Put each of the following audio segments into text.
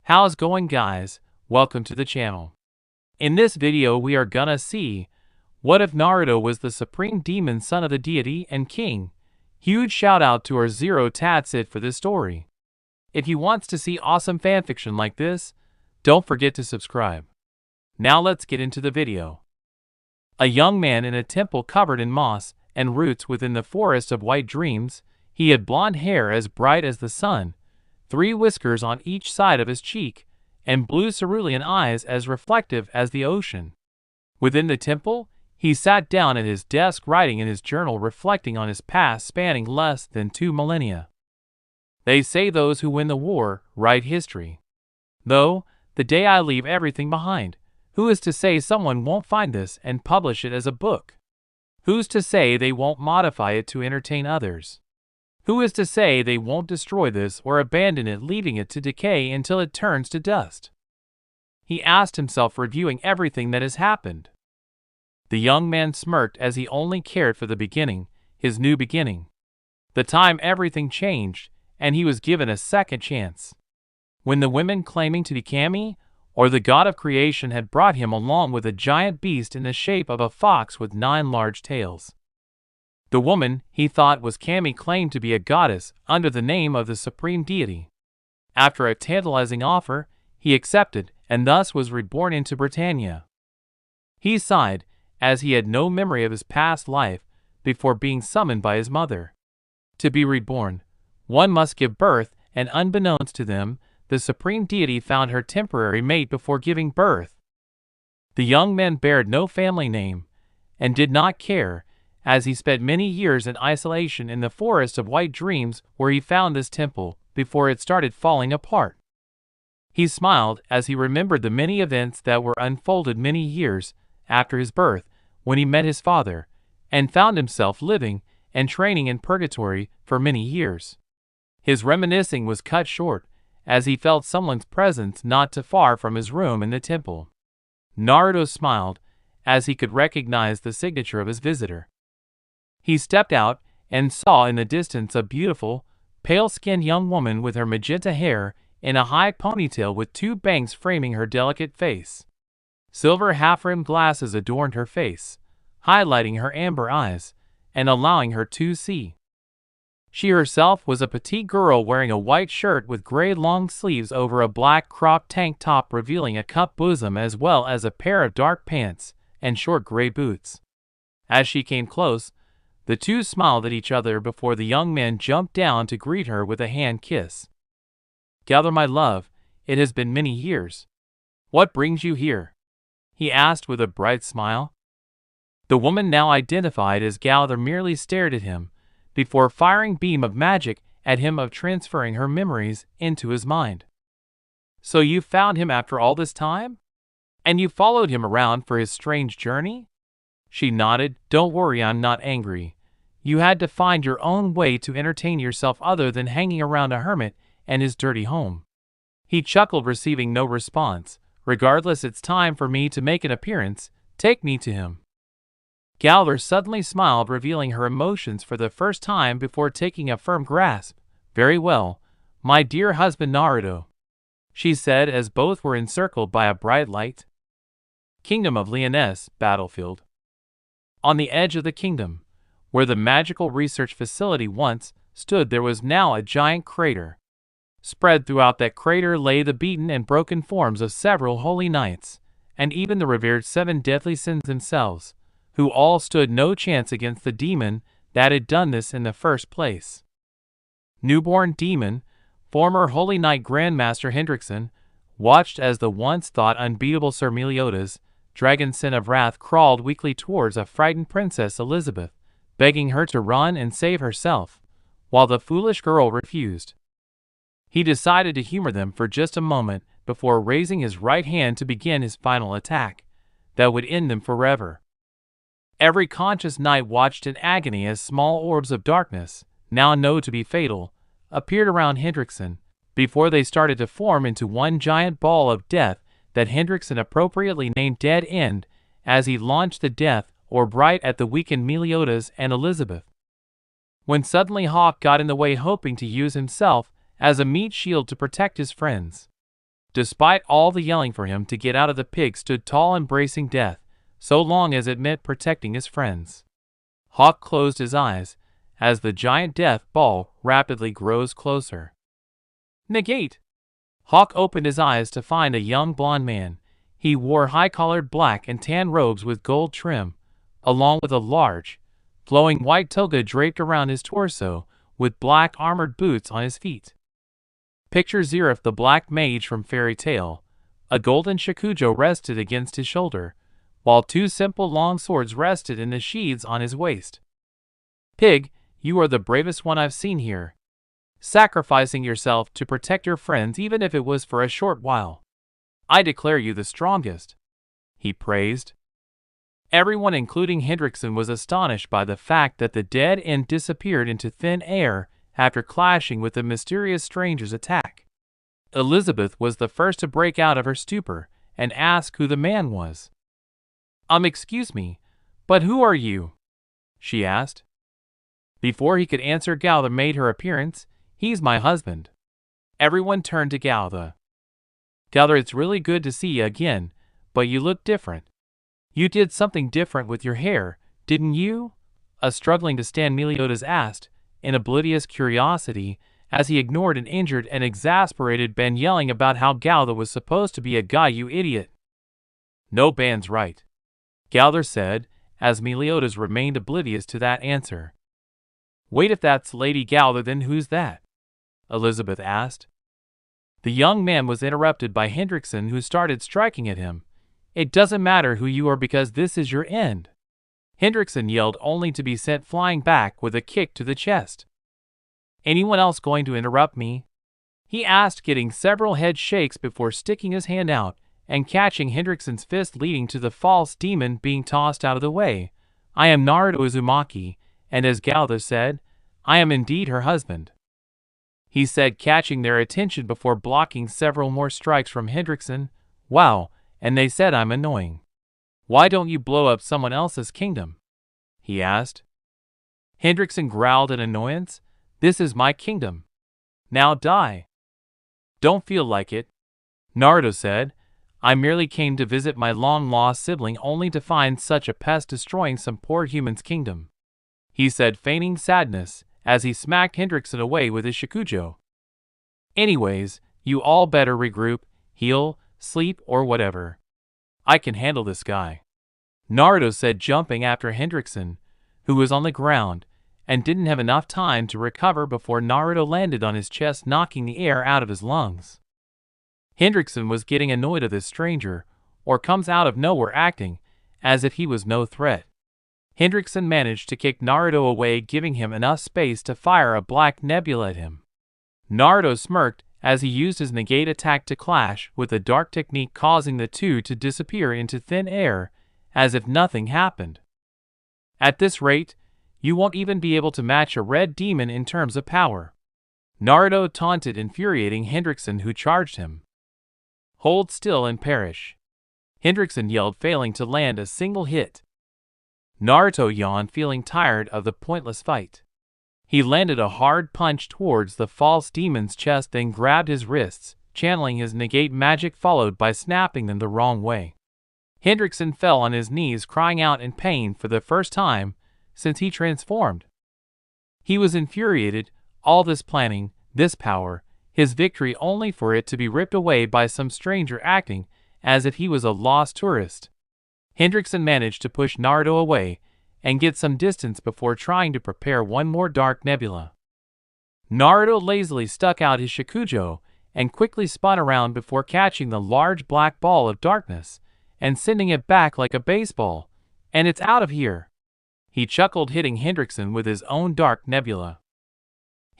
How's going, guys? Welcome to the channel. In this video we are gonna see, what if Naruto was the supreme demon son of the Deity and King? Huge shout out to our Zero Tatsit for this story. If you want to see awesome fanfiction like this, don't forget to subscribe. Now let's get into the video. A young man in a temple covered in moss and roots within the forest of white dreams. He had blonde hair as bright as the sun, 3 whiskers on each side of his cheek, and blue cerulean eyes as reflective as the ocean. Within the temple, he sat down at his desk writing in his journal, reflecting on his past spanning less than 2 millennia. They say those who win the war write history. Though, the day I leave everything behind, who is to say someone won't find this and publish it as a book? Who's to say they won't modify it to entertain others? Who is to say they won't destroy this or abandon it, leaving it to decay until it turns to dust? He asked himself, reviewing everything that has happened. The young man smirked as he only cared for the beginning, his new beginning. The time everything changed, and he was given a second chance. When the women claiming to be Kami, or the god of creation, had brought him along with a giant beast in the shape of a fox with 9 large tails. The woman he thought was Kami claimed to be a goddess under the name of the supreme deity. After a tantalizing offer, he accepted and thus was reborn into Britannia. He sighed, as he had no memory of his past life before being summoned by his mother. To be reborn, one must give birth, and unbeknownst to them, the supreme deity found her temporary mate before giving birth. The young man bared no family name, and did not care, as he spent many years in isolation in the forest of white dreams where he found this temple before it started falling apart. He smiled as he remembered the many events that were unfolded many years after his birth, when he met his father, and found himself living and training in purgatory for many years. His reminiscing was cut short, as he felt someone's presence not too far from his room in the temple. Naruto smiled, as he could recognize the signature of his visitor. He stepped out and saw in the distance a beautiful, pale-skinned young woman with her magenta hair in a high ponytail with 2 bangs framing her delicate face. Silver half-rimmed glasses adorned her face, highlighting her amber eyes and allowing her to see. She herself was a petite girl wearing a white shirt with gray long sleeves over a black cropped tank top, revealing a cup bosom as well as a pair of dark pants and short gray boots. As she came close, the two smiled at each other before the young man jumped down to greet her with a hand kiss. "Gowther, my love, it has been many years. What brings you here?" he asked with a bright smile. The woman, now identified as Gowther, merely stared at him, before firing beam of magic at him of transferring her memories into his mind. "So you found him after all this time? And you followed him around for his strange journey?" She nodded. "Don't worry, I'm not angry. You had to find your own way to entertain yourself other than hanging around a hermit and his dirty home." He chuckled, receiving no response. "Regardless, it's time for me to make an appearance. Take me to him." Gowther suddenly smiled, revealing her emotions for the first time before taking a firm grasp. "Very well, my dear husband Naruto," she said as both were encircled by a bright light. Kingdom of Leoness, battlefield. On the edge of the kingdom, where the magical research facility once stood, there was now a giant crater. Spread throughout that crater lay the beaten and broken forms of several holy knights, and even the revered 7 deadly sins themselves, who all stood no chance against the demon that had done this in the first place. Newborn demon, former Holy Knight Grandmaster Hendrickson, watched as the once thought unbeatable Sir Meliodas, Dragon Sin of Wrath, crawled weakly towards a frightened Princess Elizabeth, begging her to run and save herself, while the foolish girl refused. He decided to humor them for just a moment before raising his right hand to begin his final attack that would end them forever. Every conscious knight watched in agony as small orbs of darkness, now known to be fatal, appeared around Hendrickson, before they started to form into one giant ball of death that Hendrickson appropriately named Dead End, as he launched the death orb right at the weakened Meliodas and Elizabeth. When suddenly Hawk got in the way, hoping to use himself as a meat shield to protect his friends. Despite all the yelling for him to get out of the pig stood tall embracing death, so long as it meant protecting his friends. Hawk closed his eyes, as the giant death ball rapidly grows closer. Negate! Hawk opened his eyes to find a young blonde man. He wore high-collared black and tan robes with gold trim, along with a large, flowing white toga draped around his torso, with black armored boots on his feet. Picture Zeref the Black Mage from Fairy Tale. A golden shakujo rested against his shoulder, while two simple long swords rested in the sheaths on his waist. Pig, you are the bravest one I've seen here. Sacrificing yourself to protect your friends even if it was for a short while. I declare you the strongest, he praised. Everyone including Hendrickson was astonished by the fact that the dead end disappeared into thin air after clashing with the mysterious stranger's attack. Elizabeth was the first to break out of her stupor and ask who the man was. Excuse me, but who are you? She asked. Before he could answer, Gowther made her appearance. He's my husband. Everyone turned to Gowther. Gowther, it's really good to see you again, but you look different. You did something different with your hair, didn't you? A struggling to stand Meliodas asked, in oblivious curiosity, as he ignored an injured and exasperated Ben yelling about how Gowther was supposed to be a guy, you idiot. No, Ben's right, Gowther said, as Meliodas remained oblivious to that answer. Wait, if that's Lady Gowther, then who's that? Elizabeth asked. The young man was interrupted by Hendrickson, who started striking at him. It doesn't matter who you are because this is your end. Hendrickson yelled, only to be sent flying back with a kick to the chest. Anyone else going to interrupt me? He asked, getting several head shakes before sticking his hand out and catching Hendrickson's fist, leading to the false demon being tossed out of the way. I am Naruto Uzumaki, and as Gowther said, I am indeed her husband, he said, catching their attention before blocking several more strikes from Hendrickson. Wow, and they said I'm annoying. Why don't you blow up someone else's kingdom? He asked. Hendrickson growled in annoyance. This is my kingdom. Now die. Don't feel like it, Naruto said. I merely came to visit my long-lost sibling only to find such a pest destroying some poor human's kingdom, he said, feigning sadness as he smacked Hendrickson away with his shakujo. Anyways, you all better regroup, heal, sleep, or whatever. I can handle this guy, Naruto said, jumping after Hendrickson, who was on the ground and didn't have enough time to recover before Naruto landed on his chest, knocking the air out of his lungs. Hendrickson was getting annoyed of this stranger, or comes out of nowhere acting as if he was no threat. Hendrickson managed to kick Naruto away, giving him enough space to fire a black nebula at him. Naruto smirked as he used his negate attack to clash with the dark technique, causing the two to disappear into thin air as if nothing happened. At this rate, you won't even be able to match a red demon in terms of power, Naruto taunted, infuriating Hendrickson, who charged him. Hold still and perish, Hendrickson yelled, failing to land a single hit. Naruto yawned, feeling tired of the pointless fight. He landed a hard punch towards the false demon's chest, then grabbed his wrists, channeling his negate magic, followed by snapping them the wrong way. Hendrickson fell on his knees, crying out in pain for the first time since he transformed. He was infuriated, all this planning, this power, his victory, only for it to be ripped away by some stranger acting as if he was a lost tourist. Hendrickson managed to push Naruto away and get some distance before trying to prepare one more dark nebula. Naruto lazily stuck out his shakujo and quickly spun around before catching the large black ball of darkness and sending it back like a baseball. And it's out of here, he chuckled, hitting Hendrickson with his own dark nebula.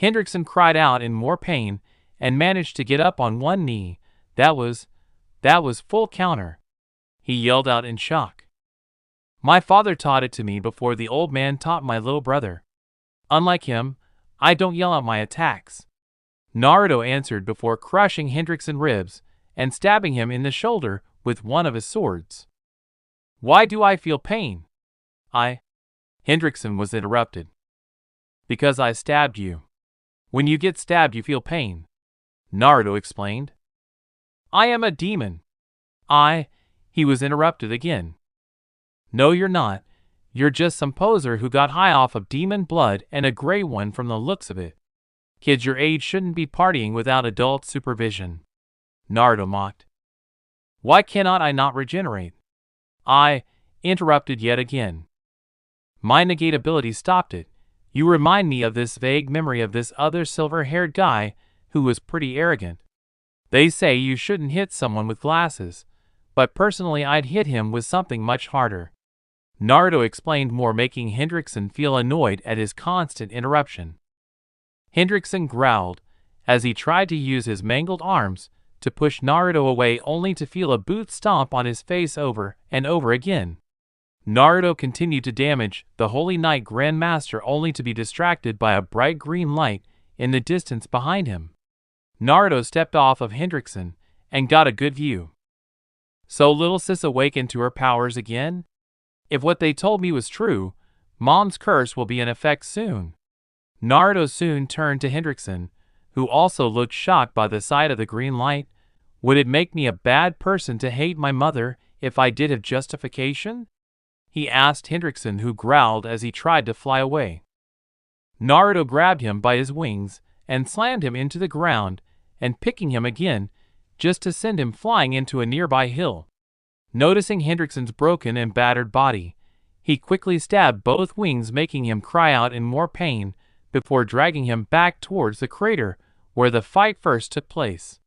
Hendrickson cried out in more pain and managed to get up on one knee. That was full counter, he yelled out in shock. My father taught it to me before the old man taught my little brother. Unlike him, I don't yell out my attacks, Naruto answered before crushing Hendrickson ribs and stabbing him in the shoulder with one of his swords. Why do I feel pain? Hendrickson was interrupted. Because I stabbed you. When you get stabbed you feel pain, Naruto explained. I am a demon. He was interrupted again. No, you're not. You're just some poser who got high off of demon blood and a gray one from the looks of it. Kids your age shouldn't be partying without adult supervision. Naruto mocked. Why cannot I not regenerate? I interrupted yet again. My negate ability stopped it. You remind me of this vague memory of this other silver-haired guy who was pretty arrogant. They say you shouldn't hit someone with glasses, but personally I'd hit him with something much harder. Naruto explained more, making Hendrickson feel annoyed at his constant interruption. Hendrickson growled as he tried to use his mangled arms to push Naruto away, only to feel a boot stomp on his face over and over again. Naruto continued to damage the Holy Knight Grandmaster, only to be distracted by a bright green light in the distance behind him. Naruto stepped off of Hendrickson and got a good view. So little sis awakened to her powers again? If what they told me was true, Mom's curse will be in effect soon. Naruto soon turned to Hendrickson, who also looked shocked by the sight of the green light. Would it make me a bad person to hate my mother if I did have justification? He asked Hendrickson, who growled as he tried to fly away. Naruto grabbed him by his wings and slammed him into the ground, and picking him again, just to send him flying into a nearby hill. Noticing Hendrickson's broken and battered body, he quickly stabbed both wings, making him cry out in more pain before dragging him back towards the crater where the fight first took place.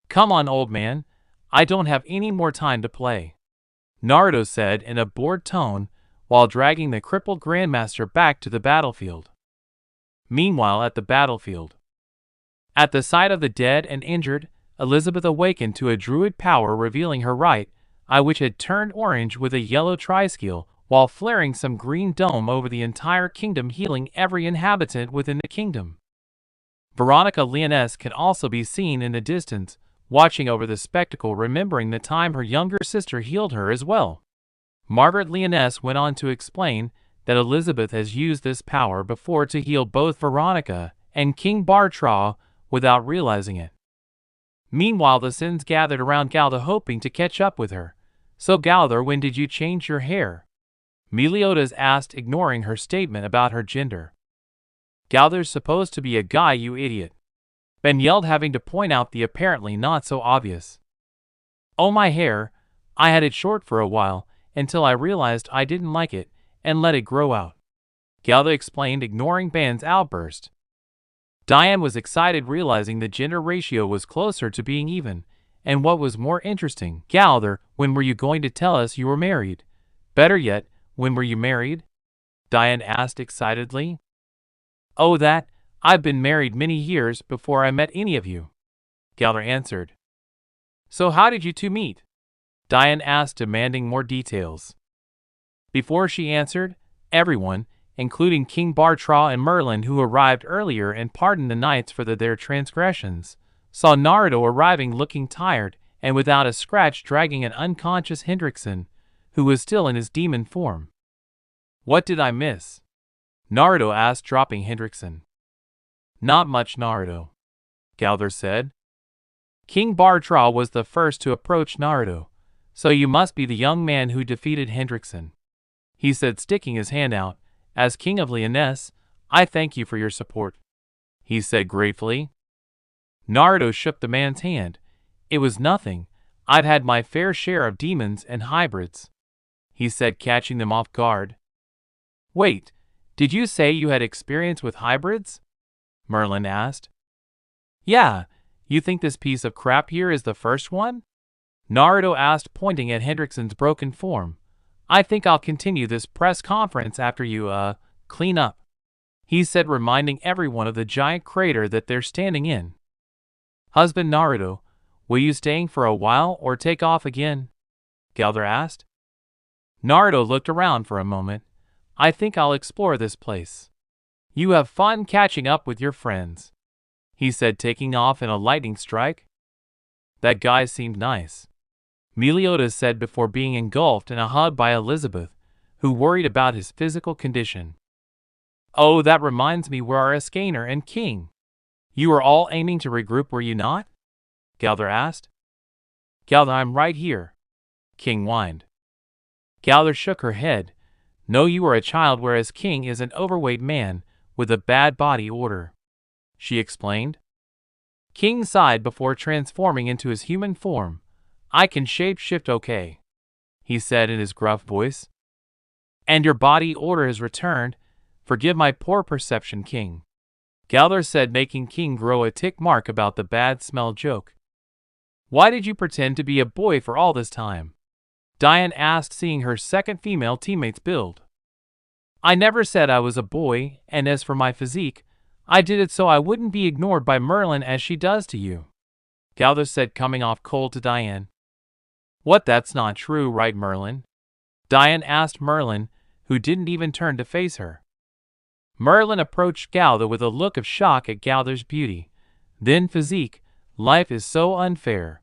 Come on, old man, I don't have any more time to play, Naruto said in a bored tone while dragging the crippled Grandmaster back to the battlefield. Meanwhile, at the battlefield, at the sight of the dead and injured, Elizabeth awakened to a druid power, revealing her right eye, which had turned orange with a yellow triskill, while flaring some green dome over the entire kingdom, healing every inhabitant within the kingdom. Veronica Leoness can also be seen in the distance, watching over the spectacle, remembering the time her younger sister healed her as well. Margaret Leoness went on to explain that Elizabeth has used this power before to heal both Veronica and King Bartra without realizing it. Meanwhile, the Sins gathered around Gowther, hoping to catch up with her. So Gowther, when did you change your hair? Meliodas asked, ignoring her statement about her gender. Gowther's supposed to be a guy, you idiot, Ben yelled, having to point out the apparently not so obvious. Oh, my hair, I had it short for a while, until I realized I didn't like it, and let it grow out, Gowther explained, ignoring Ben's outburst. Diane was excited, realizing the gender ratio was closer to being even, and what was more interesting, Gowther, when were you going to tell us you were married? Better yet, when were you married? Diane asked excitedly. Oh, that, I've been married many years before I met any of you, Gowther answered. So how did you two meet? Diane asked, demanding more details. Before she answered, everyone, including King Bartra and Merlin, who arrived earlier and pardoned the knights for their transgressions, saw Naruto arriving looking tired and without a scratch, dragging an unconscious Hendrickson, who was still in his demon form. What did I miss? Naruto asked, dropping Hendrickson. Not much, Naruto, Gowther said. King Bartra was the first to approach Naruto, so you must be the young man who defeated Hendrickson, he said, sticking his hand out. As King of Leoness, I thank you for your support, he said gratefully. Naruto shook the man's hand. It was nothing. I'd had my fair share of demons and hybrids, he said, catching them off guard. Wait, did you say you had experience with hybrids? Merlin asked. Yeah, you think this piece of crap here is the first one? Naruto asked, pointing at Hendrickson's broken form. I think I'll continue this press conference after you, clean up, he said, reminding everyone of the giant crater that they're standing in. Husband Naruto, will you staying for a while or take off again? Gowther asked. Naruto looked around for a moment. I think I'll explore this place. You have fun catching up with your friends, he said, taking off in a lightning strike. That guy seemed nice, Meliodas said before being engulfed in a hug by Elizabeth, who worried about his physical condition. Oh, that reminds me, where are Escaner and King? You were all aiming to regroup, were you not? Gowther asked. Gowther, I'm right here, King whined. Gowther shook her head. No, you are a child, whereas King is an overweight man with a bad body odor, she explained. King sighed before transforming into his human form. I can shape-shift okay, he said in his gruff voice. And your body odor has returned. Forgive my poor perception, King, Gowther said, making King grow a tick mark about the bad smell joke. Why did you pretend to be a boy for all this time? Diane asked, seeing her second female teammates build. I never said I was a boy, and as for my physique, I did it so I wouldn't be ignored by Merlin as she does to you, Gowther said, coming off cold to Diane. What, that's not true, right, Merlin? Diane asked Merlin, who didn't even turn to face her. Merlin approached Gowther with a look of shock at Gowther's beauty. Then physique, life is so unfair,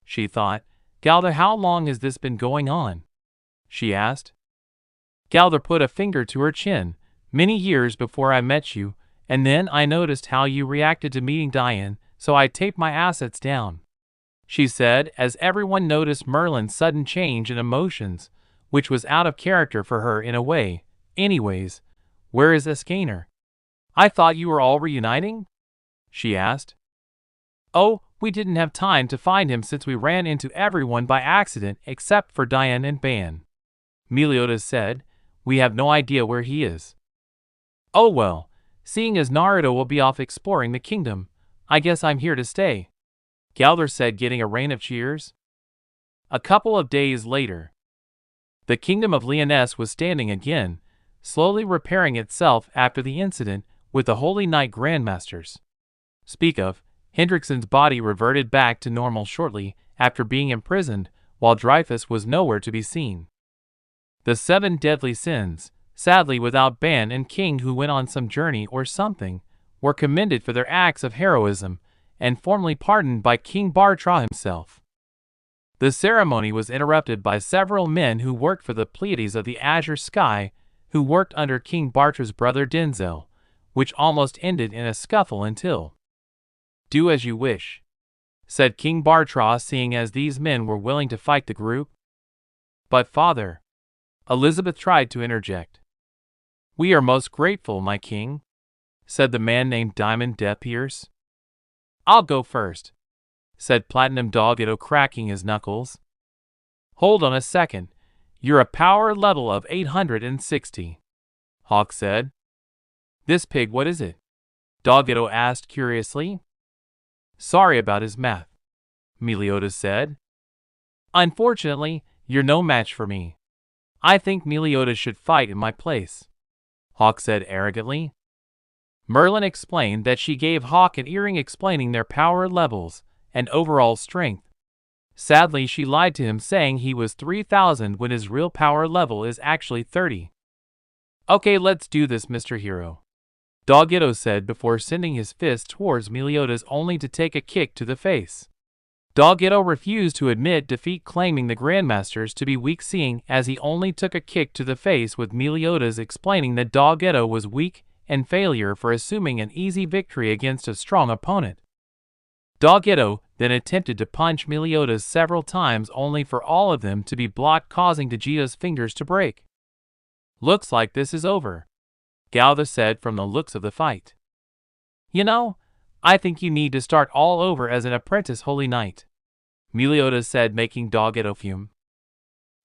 she thought. Gowther, how long has this been going on? She asked. Gowther put a finger to her chin. Many years before I met you, and then I noticed how you reacted to meeting Diane, so I taped my assets down, she said, as everyone noticed Merlin's sudden change in emotions, which was out of character for her in a way. Anyways, where is Escaner? I thought you were all reuniting? She asked. Oh, we didn't have time to find him since we ran into everyone by accident except for Diane and Ban, Meliodas said. We have no idea where he is. Oh well, seeing as Naruto will be off exploring the kingdom, I guess I'm here to stay, Gowther said, getting a rain of cheers. A couple of days later, the kingdom of Leoness was standing again, slowly repairing itself after the incident with the Holy Knight Grandmasters. Speak of, Hendrickson's body reverted back to normal shortly after being imprisoned, while Dreyfus was nowhere to be seen. The 7 deadly sins, sadly without Ban and King, who went on some journey or something, were commended for their acts of heroism and formally pardoned by King Bartra himself. The ceremony was interrupted by several men who worked for the Pleiades of the Azure Sky, who worked under King Bartra's brother Denzel, which almost ended in a scuffle until, "Do as you wish," said King Bartra, seeing as these men were willing to fight the group. But father, Elizabeth tried to interject. We are most grateful, my king, said the man named Diamond Death Pierce. I'll go first, said Platinum Dogito, cracking his knuckles. Hold on a second, you're a power level of 860, Hawk said. This pig, what is it? Dogito asked curiously. Sorry about his math, Meliodas said. Unfortunately, you're no match for me. I think Meliodas should fight in my place, Hawk said arrogantly. Merlin explained that she gave Hawk an earring explaining their power levels and overall strength. Sadly, she lied to him, saying he was 3,000 when his real power level is actually 30. Okay, let's do this, Mr. Hero, Dogito said before sending his fist towards Meliodas, only to take a kick to the face. Dogito refused to admit defeat, claiming the Grandmasters to be weak, seeing as he only took a kick to the face, with Meliodas explaining that Dogito was weak and failure for assuming an easy victory against a strong opponent. Dogito then attempted to punch Meliodas several times, only for all of them to be blocked, causing Vegeta's fingers to break. Looks like this is over, Gowther said from the looks of the fight. You know, I think you need to start all over as an apprentice Holy Knight, Meliodas said, making Dogito fume.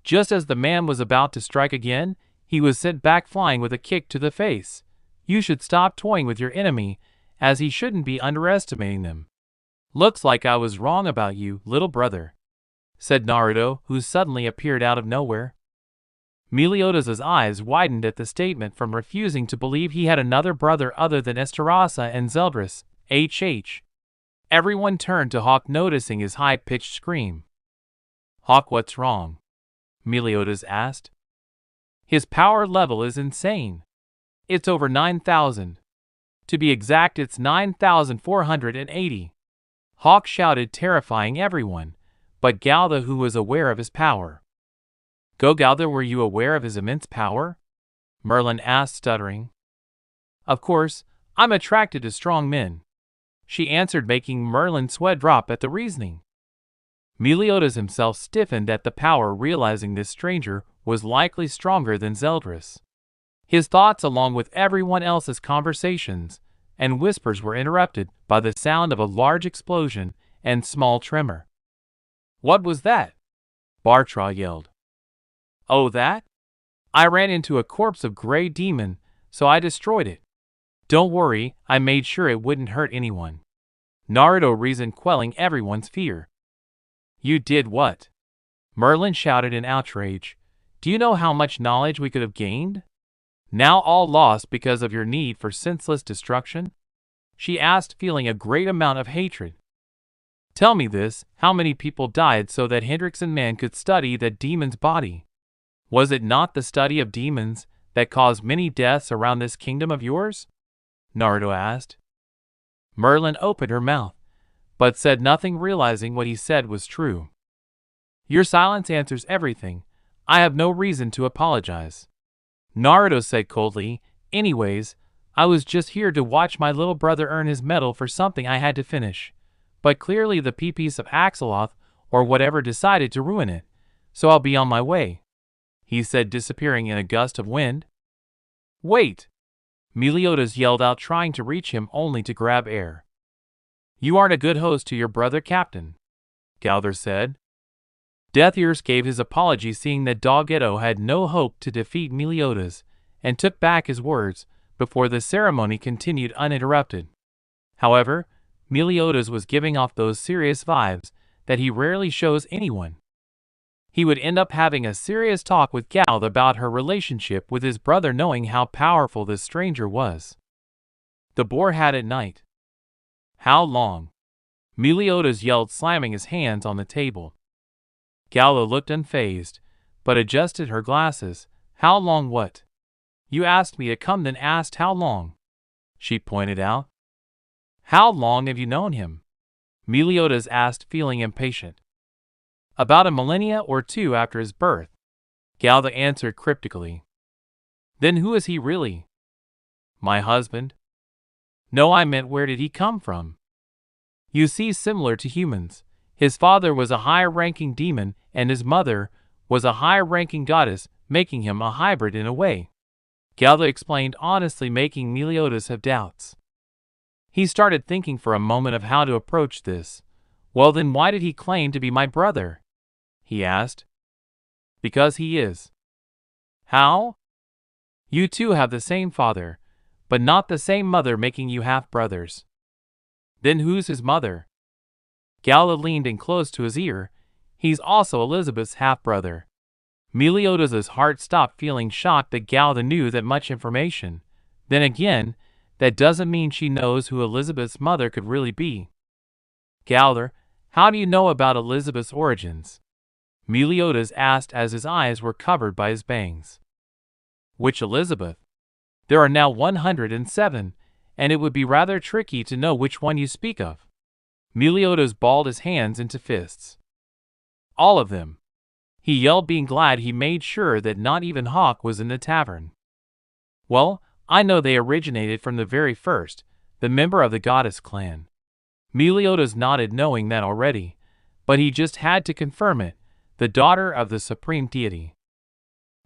Just as the man was about to strike again, he was sent back flying with a kick to the face. You should stop toying with your enemy, as he shouldn't be underestimating them. Looks like I was wrong about you, little brother, said Naruto, who suddenly appeared out of nowhere. Meliodas' eyes widened at the statement, from refusing to believe he had another brother other than Esterasa and Zeldris. Everyone turned to Hawk, noticing his high-pitched scream. Hawk, what's wrong? Meliodas asked. His power level is insane. It's over 9,000. To be exact, it's 9,480. Hawk shouted, terrifying everyone, but Gowther, who was aware of his power. Go, Gowther, were you aware of his immense power? Merlin asked, stuttering. Of course, I'm attracted to strong men, she answered, making Merlin sweat drop at the reasoning. Meliodas himself stiffened at the power, realizing this stranger was likely stronger than Zeldris. His thoughts, along with everyone else's conversations and whispers, were interrupted by the sound of a large explosion and small tremor. "What was that?" Bartra yelled. "Oh, that? I ran into a corpse of gray demon, so I destroyed it. Don't worry, I made sure it wouldn't hurt anyone," Naruto reasoned, quelling everyone's fear. "You did what?" Merlin shouted in outrage. "Do you know how much knowledge we could have gained? Now all lost because of your need for senseless destruction?" she asked, feeling a great amount of hatred. "Tell me this, how many people died so that Hendrix and Man could study that demon's body? Was it not the study of demons that caused many deaths around this kingdom of yours?" Naruto asked. Merlin opened her mouth, but said nothing, realizing what he said was true. "Your silence answers everything. I have no reason to apologize," Naruto said coldly. "Anyways, I was just here to watch my little brother earn his medal for something I had to finish. But clearly the peepees of Axeloth or whatever decided to ruin it, so I'll be on my way," he said, disappearing in a gust of wind. "Wait!" Meliodas yelled out, trying to reach him only to grab air. "You aren't a good host to your brother, Captain," Gowther said. Death Ears gave his apology, seeing that Doggetto had no hope to defeat Meliodas, and took back his words before the ceremony continued uninterrupted. However, Meliodas was giving off those serious vibes that he rarely shows anyone. He would end up having a serious talk with Gowther about her relationship with his brother, knowing how powerful this stranger was. The boar had at night. "How long?" Meliodas yelled, slamming his hands on the table. Gowther looked unfazed, but adjusted her glasses. "How long what? You asked me to come, then asked how long," she pointed out. "How long have you known him?" Meliodas asked, feeling impatient. "About a millennia or two after his birth," Gowther answered cryptically. "Then who is he really?" "My husband." "No, I meant where did he come from?" "You see, similar to humans, his father was a high-ranking demon and his mother was a high-ranking goddess, making him a hybrid in a way," Gowther explained honestly, making Meliodas have doubts. He started thinking for a moment of how to approach this. "Well, then why did he claim to be my brother?" he asked. "Because he is." "How?" "You two have the same father, but not the same mother, making you half-brothers." "Then who's his mother?" Gowther leaned in close to his ear. "He's also Elizabeth's half-brother." Meliodas' heart stopped, feeling shocked that Gowther knew that much information. Then again, that doesn't mean she knows who Elizabeth's mother could really be. "Gowther, how do you know about Elizabeth's origins?" Meliodas asked as his eyes were covered by his bangs. "Which Elizabeth? There are now 107, and it would be rather tricky to know which one you speak of." Meliodas balled his hands into fists. "All of them," he yelled, being glad he made sure that not even Hawk was in the tavern. "Well, I know they originated from the very first, the member of the goddess clan." Meliodas nodded, knowing that already, but he just had to confirm it, the daughter of the supreme deity.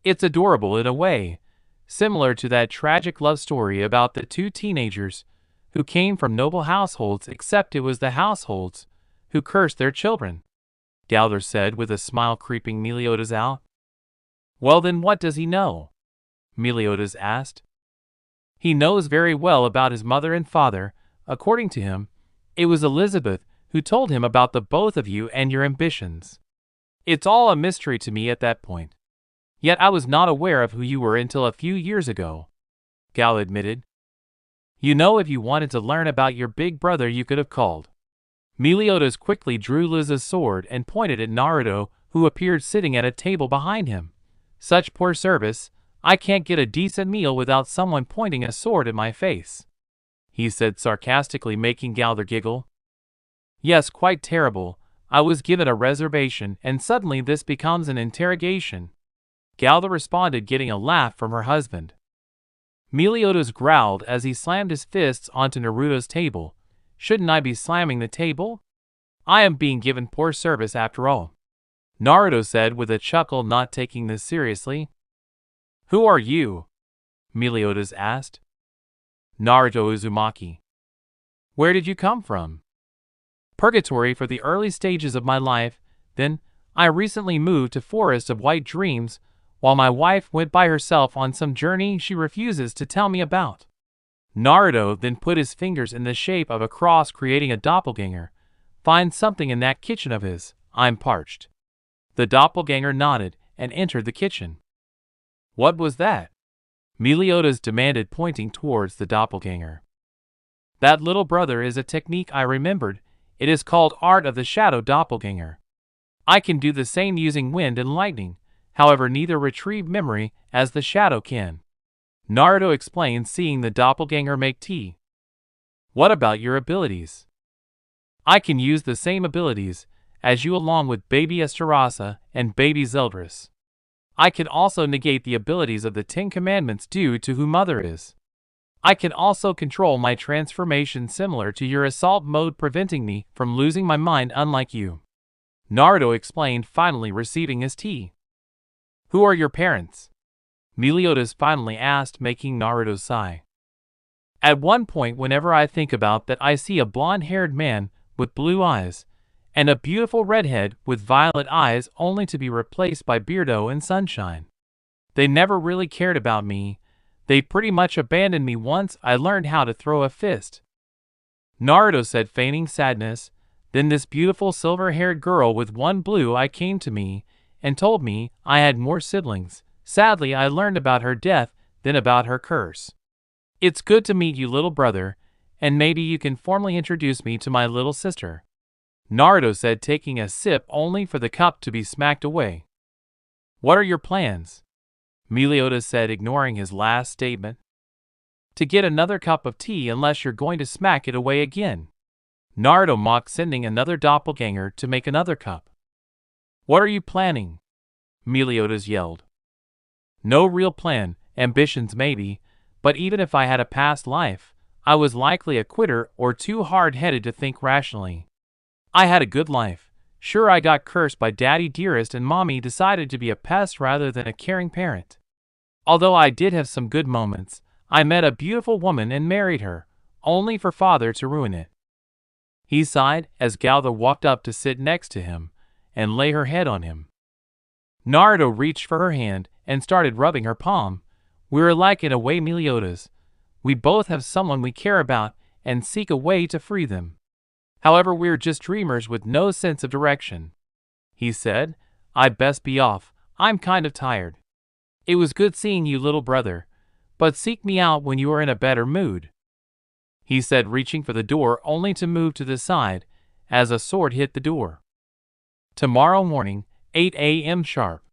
It's adorable in a way, similar to that tragic love story about the two teenagers who came from noble households, except it was the households who cursed their children, Gowther said with a smile, creeping Meliodas out. "Well, then what does he know?" Meliodas asked. "He knows very well about his mother and father. According to him, it was Elizabeth who told him about the both of you and your ambitions. It's all a mystery to me at that point. Yet I was not aware of who you were until a few years ago," Gowther admitted. "You know, if you wanted to learn about your big brother, you could have called." Meliodas quickly drew Liz's sword and pointed at Naruto, who appeared sitting at a table behind him. "Such poor service. I can't get a decent meal without someone pointing a sword at my face," he said sarcastically, making Gowther giggle. "Yes, quite terrible. I was given a reservation, and suddenly this becomes an interrogation," Gowther responded, getting a laugh from her husband. Meliodas growled as he slammed his fists onto Naruto's table. "Shouldn't I be slamming the table? I am being given poor service after all," Naruto said with a chuckle, not taking this seriously. "Who are you?" Meliodas asked. "Naruto Uzumaki." "Where did you come from?" "Purgatory for the early stages of my life, then I recently moved to Forest of White Dreams, while my wife went by herself on some journey she refuses to tell me about." Naruto then put his fingers in the shape of a cross, creating a doppelganger. "Find something in that kitchen of his, I'm parched." The doppelganger nodded and entered the kitchen. "What was that?" Meliodas demanded, pointing towards the doppelganger. "That little brother is a technique I remembered. It is called Art of the Shadow Doppelganger. I can do the same using wind and lightning, however neither retrieve memory as the shadow can," Naruto explained, seeing the doppelganger make tea. "What about your abilities?" "I can use the same abilities as you along with Baby Esterasa and Baby Zeldris. I can also negate the abilities of the 10 Commandments due to who Mother is. I can also control my transformation similar to your assault mode, preventing me from losing my mind unlike you," Naruto explained, finally receiving his tea. "Who are your parents?" Meliodas finally asked, making Naruto sigh. "At one point whenever I think about that, I see a blonde-haired man with blue eyes, and a beautiful redhead with violet eyes, only to be replaced by Beardo and Sunshine. They never really cared about me. They pretty much abandoned me once I learned how to throw a fist," Naruto said, feigning sadness. "Then this beautiful silver-haired girl with one blue eye came to me and told me I had more siblings. Sadly, I learned about her death than about her curse. It's good to meet you, little brother, and maybe you can formally introduce me to my little sister," Naruto said, taking a sip only for the cup to be smacked away. "What are your plans?" Meliodas said, ignoring his last statement. "To get another cup of tea unless you're going to smack it away again," Naruto mocked, sending another doppelganger to make another cup. "What are you planning?" Meliodas yelled. "No real plan, ambitions maybe, but even if I had a past life, I was likely a quitter or too hard-headed to think rationally. I had a good life. Sure, I got cursed by Daddy Dearest and Mommy decided to be a pest rather than a caring parent. Although I did have some good moments, I met a beautiful woman and married her, only for Father to ruin it." He sighed as Gowther walked up to sit next to him and lay her head on him. Naruto reached for her hand and started rubbing her palm. "We're alike in a way, Meliodas. We both have someone we care about and seek a way to free them. However, we're just dreamers with no sense of direction," he said. "I'd best be off. I'm kind of tired. It was good seeing you, little brother, but seek me out when you are in a better mood," he said, reaching for the door only to move to the side as a sword hit the door. "Tomorrow morning, 8 a.m. sharp,"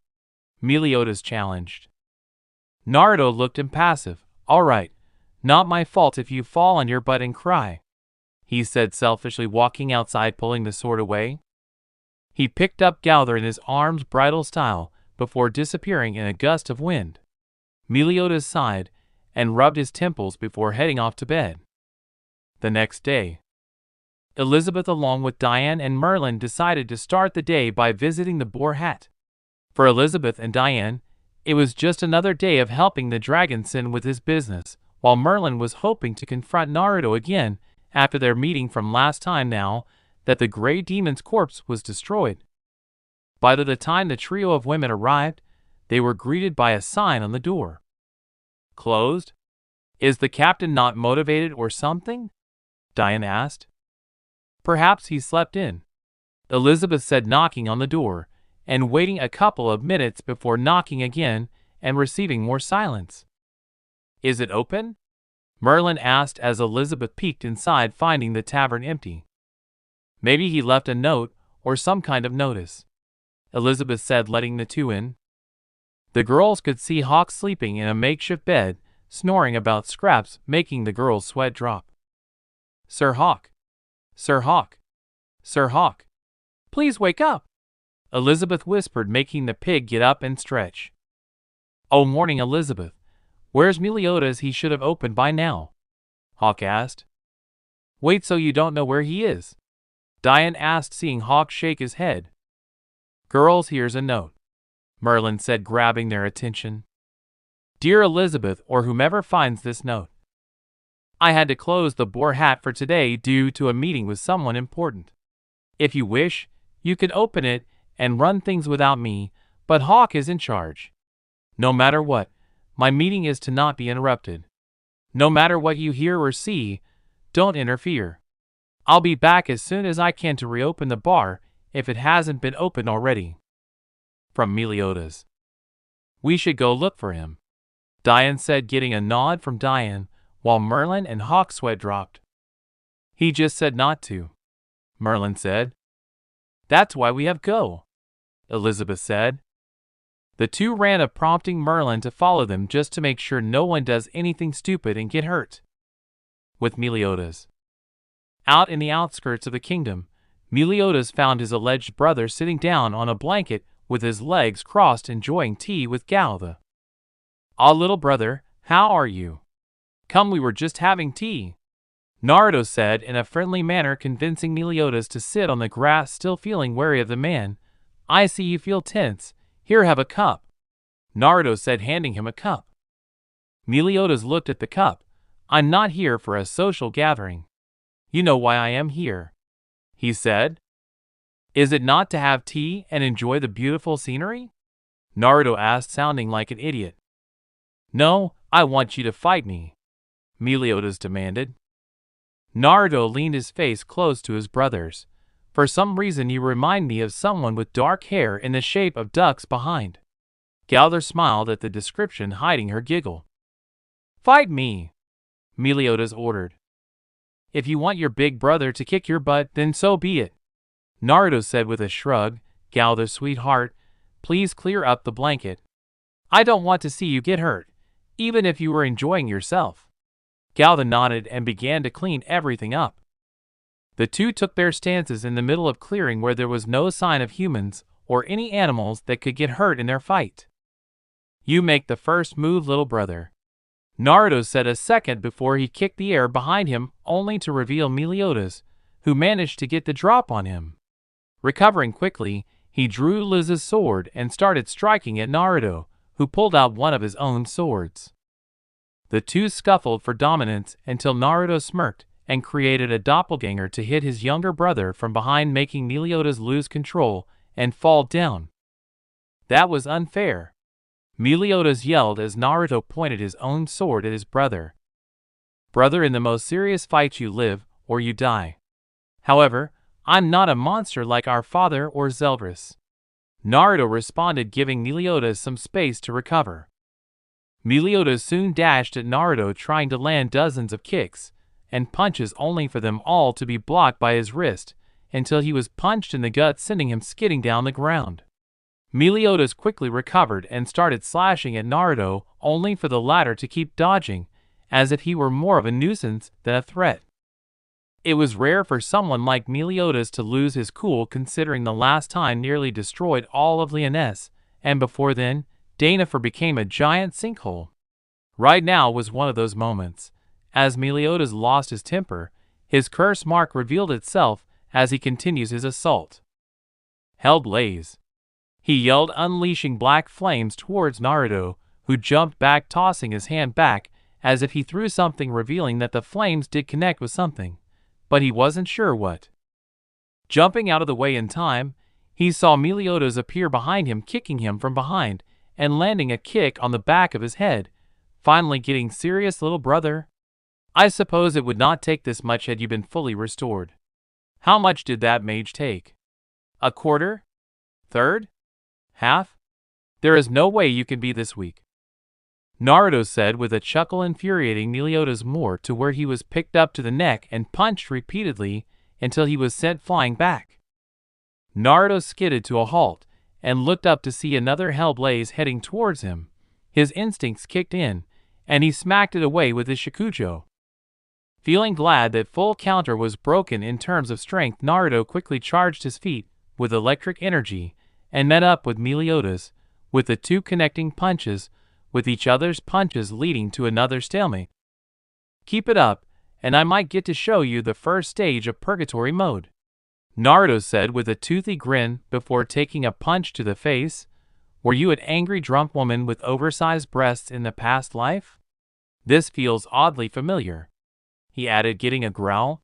Meliodas challenged. Naruto looked impassive. "All right, not my fault if you fall on your butt and cry," he said selfishly, walking outside, pulling the sword away. He picked up Gowther in his arms, bridal style, before disappearing in a gust of wind. Meliodas sighed and rubbed his temples before heading off to bed. The next day, Elizabeth along with Diane and Merlin decided to start the day by visiting the Boar Hat. For Elizabeth and Diane, it was just another day of helping the Dragon Sin with his business, while Merlin was hoping to confront Naruto again after their meeting from last time, now that the Grey Demon's corpse was destroyed. By the time the trio of women arrived, they were greeted by a sign on the door. "Closed? Is the captain not motivated or something?" Diane asked. "Perhaps he slept in," Elizabeth said, knocking on the door and waiting a couple of minutes before knocking again and receiving more silence. "Is it open?" Merlin asked as Elizabeth peeked inside, finding the tavern empty. "Maybe he left a note or some kind of notice," Elizabeth said, letting the two in. The girls could see Hawk sleeping in a makeshift bed, snoring about scraps, making the girls' sweat drop. "Sir Hawk! Sir Hawk! Sir Hawk! Please wake up!" Elizabeth whispered, making the pig get up and stretch. "Oh, morning, Elizabeth. Where's Meliodas? He should have opened by now," Hawk asked. "Wait, so you don't know where he is?" Diane asked, seeing Hawk shake his head. Girls, here's a note, Merlin said, grabbing their attention. Dear Elizabeth, or whomever finds this note. I had to close the boar hat for today due to a meeting with someone important. If you wish, you can open it and run things without me, but Hawk is in charge. No matter what, my meeting is to not be interrupted. No matter what you hear or see, don't interfere. I'll be back as soon as I can to reopen the bar if it hasn't been opened already. From Meliodas. We should go look for him, Diane said, getting a nod from Diane, while Merlin and Hawk sweat dropped. He just said not to, Merlin said. That's why we have go, Elizabeth said. The two ran up, prompting Merlin to follow them just to make sure no one does anything stupid and get hurt. With Meliodas. Out in the outskirts of the kingdom, Meliodas found his alleged brother sitting down on a blanket with his legs crossed, enjoying tea with Gowther. Ah, little brother, how are you? Come, we were just having tea, Naruto said in a friendly manner, convincing Meliodas to sit on the grass, still feeling wary of the man. I see you feel tense. Here, have a cup, Naruto said, handing him a cup. Meliodas looked at the cup. I'm not here for a social gathering. You know why I am here, he said. Is it not to have tea and enjoy the beautiful scenery? Naruto asked, sounding like an idiot. No, I want you to fight me, Meliodas demanded. Naruto leaned his face close to his brother's. For some reason you remind me of someone with dark hair in the shape of ducks behind. Gowther smiled at the description, hiding her giggle. Fight me, Meliodas ordered. If you want your big brother to kick your butt, then so be it, Naruto said with a shrug. Gowther, sweetheart, please clear up the blanket. I don't want to see you get hurt, even if you were enjoying yourself. Gowther nodded and began to clean everything up. The two took their stances in the middle of clearing where there was no sign of humans or any animals that could get hurt in their fight. You make the first move, little brother, Naruto said a second before he kicked the air behind him, only to reveal Meliodas, who managed to get the drop on him. Recovering quickly, he drew Liz's sword and started striking at Naruto, who pulled out one of his own swords. The two scuffled for dominance until Naruto smirked and created a doppelganger to hit his younger brother from behind, making Meliodas lose control and fall down. That was unfair, Meliodas yelled as Naruto pointed his own sword at his brother. Brother, in the most serious fight you live or you die. However, I'm not a monster like our father or Zeldris, Naruto responded, giving Meliodas some space to recover. Meliodas soon dashed at Naruto, trying to land dozens of kicks and punches, only for them all to be blocked by his wrist, until he was punched in the gut, sending him skidding down the ground. Meliodas quickly recovered and started slashing at Naruto, only for the latter to keep dodging, as if he were more of a nuisance than a threat. It was rare for someone like Meliodas to lose his cool, considering the last time nearly destroyed all of Leoness, and before then, Danafer became a giant sinkhole. Right now was one of those moments. As Meliodas lost his temper, his curse mark revealed itself as he continues his assault. Hellblaze, he yelled, unleashing black flames towards Naruto, who jumped back, tossing his hand back as if he threw something, revealing that the flames did connect with something, but he wasn't sure what. Jumping out of the way in time, he saw Meliodas appear behind him, kicking him from behind and landing a kick on the back of his head, finally getting serious. Little brother, I suppose it would not take this much had you been fully restored. How much did that mage take? A quarter? Third? Half? There is no way you can be this weak, Naruto said with a chuckle, infuriating Meliodas more, to where he was picked up to the neck and punched repeatedly until he was sent flying back. Naruto skidded to a halt and looked up to see another Hellblaze heading towards him. His instincts kicked in, and he smacked it away with his Shikujo. Feeling glad that full counter was broken in terms of strength, Naruto quickly charged his feet with electric energy and met up with Meliodas, with the two connecting punches, with each other's punches leading to another stalemate. Keep it up, and I might get to show you the first stage of purgatory mode, Naruto said with a toothy grin before taking a punch to the face. Were you an angry drunk woman with oversized breasts in the past life? This feels oddly familiar, he added, getting a growl.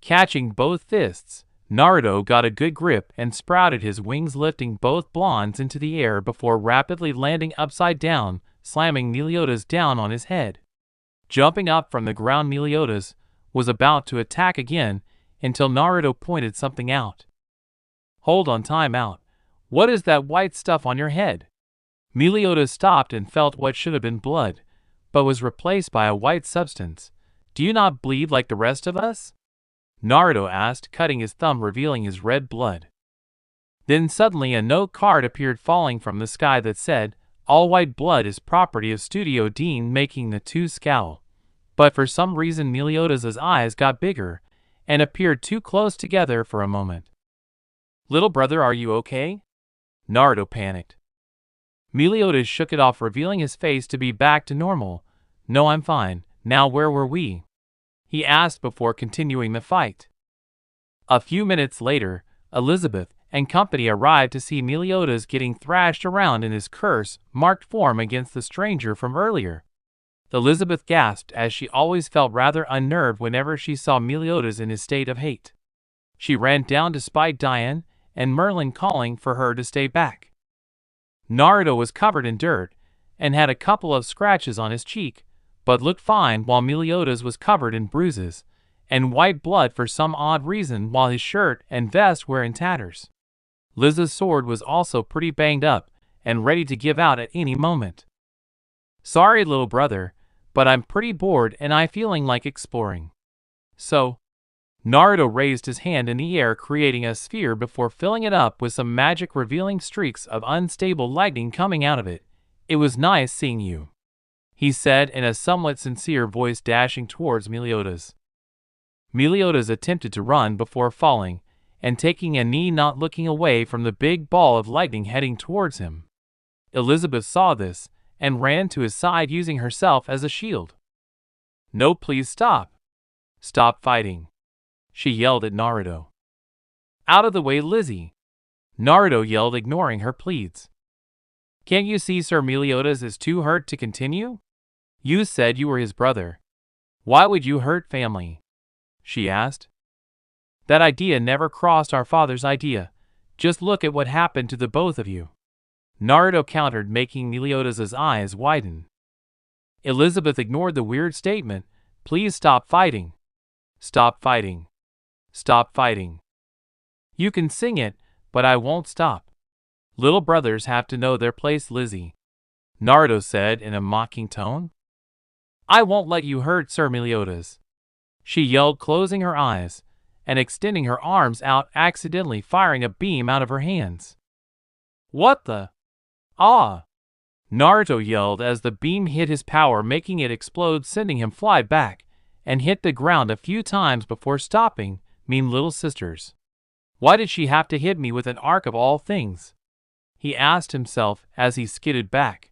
Catching both fists, Naruto got a good grip and sprouted his wings, lifting both blondes into the air before rapidly landing upside down, slamming Meliodas down on his head. Jumping up from the ground, Meliodas was about to attack again until Naruto pointed something out. Hold on, time out. What is that white stuff on your head? Meliodas stopped and felt what should have been blood, but was replaced by a white substance. Do you not bleed like the rest of us? Naruto asked, cutting his thumb, revealing his red blood. Then suddenly a note card appeared falling from the sky that said, "All white blood is property of Studio Dean," making the two scowl. But for some reason Meliodas' eyes got bigger and appeared too close together for a moment. Little brother, are you okay? Naruto panicked. Meliodas shook it off, revealing his face to be back to normal. No, I'm fine. Now where were we? He asked before continuing the fight. A few minutes later, Elizabeth and company arrived to see Meliodas getting thrashed around in his curse-marked form against the stranger from earlier. Elizabeth gasped, as she always felt rather unnerved whenever she saw Meliodas in his state of hate. She ran down despite Diane and Merlin calling for her to stay back. Naruto was covered in dirt and had a couple of scratches on his cheek, but looked fine, while Meliodas was covered in bruises and white blood for some odd reason, while his shirt and vest were in tatters. Liz's sword was also pretty banged up and ready to give out at any moment. Sorry, little brother, but I'm pretty bored and I'm feeling like exploring. So, Naruto raised his hand in the air, creating a sphere before filling it up with some magic, revealing streaks of unstable lightning coming out of it. It was nice seeing you, he said in a somewhat sincere voice, dashing towards Meliodas. Meliodas attempted to run before falling and taking a knee, not looking away from the big ball of lightning heading towards him. Elizabeth saw this and ran to his side, using herself as a shield. No, please stop. Stop fighting, she yelled at Naruto. Out of the way, Lizzie, Naruto yelled, ignoring her pleads. Can't you see Sir Meliodas is too hurt to continue? You said you were his brother. Why would you hurt family? She asked. That idea never crossed our father's idea. Just look at what happened to the both of you, Naruto countered, making Meliodas' eyes widen. Elizabeth ignored the weird statement. Please stop fighting. Stop fighting. Stop fighting. You can sing it, but I won't stop. Little brothers have to know their place, Lizzie, Naruto said in a mocking tone. I won't let you hurt Sir Meliodas, she yelled, closing her eyes and extending her arms out, accidentally firing a beam out of her hands. What the? Ah! Naruto yelled as the beam hit his power, making it explode, sending him fly back and hit the ground a few times before stopping. Mean little sisters. Why did she have to hit me with an arc of all things? He asked himself as he skidded back.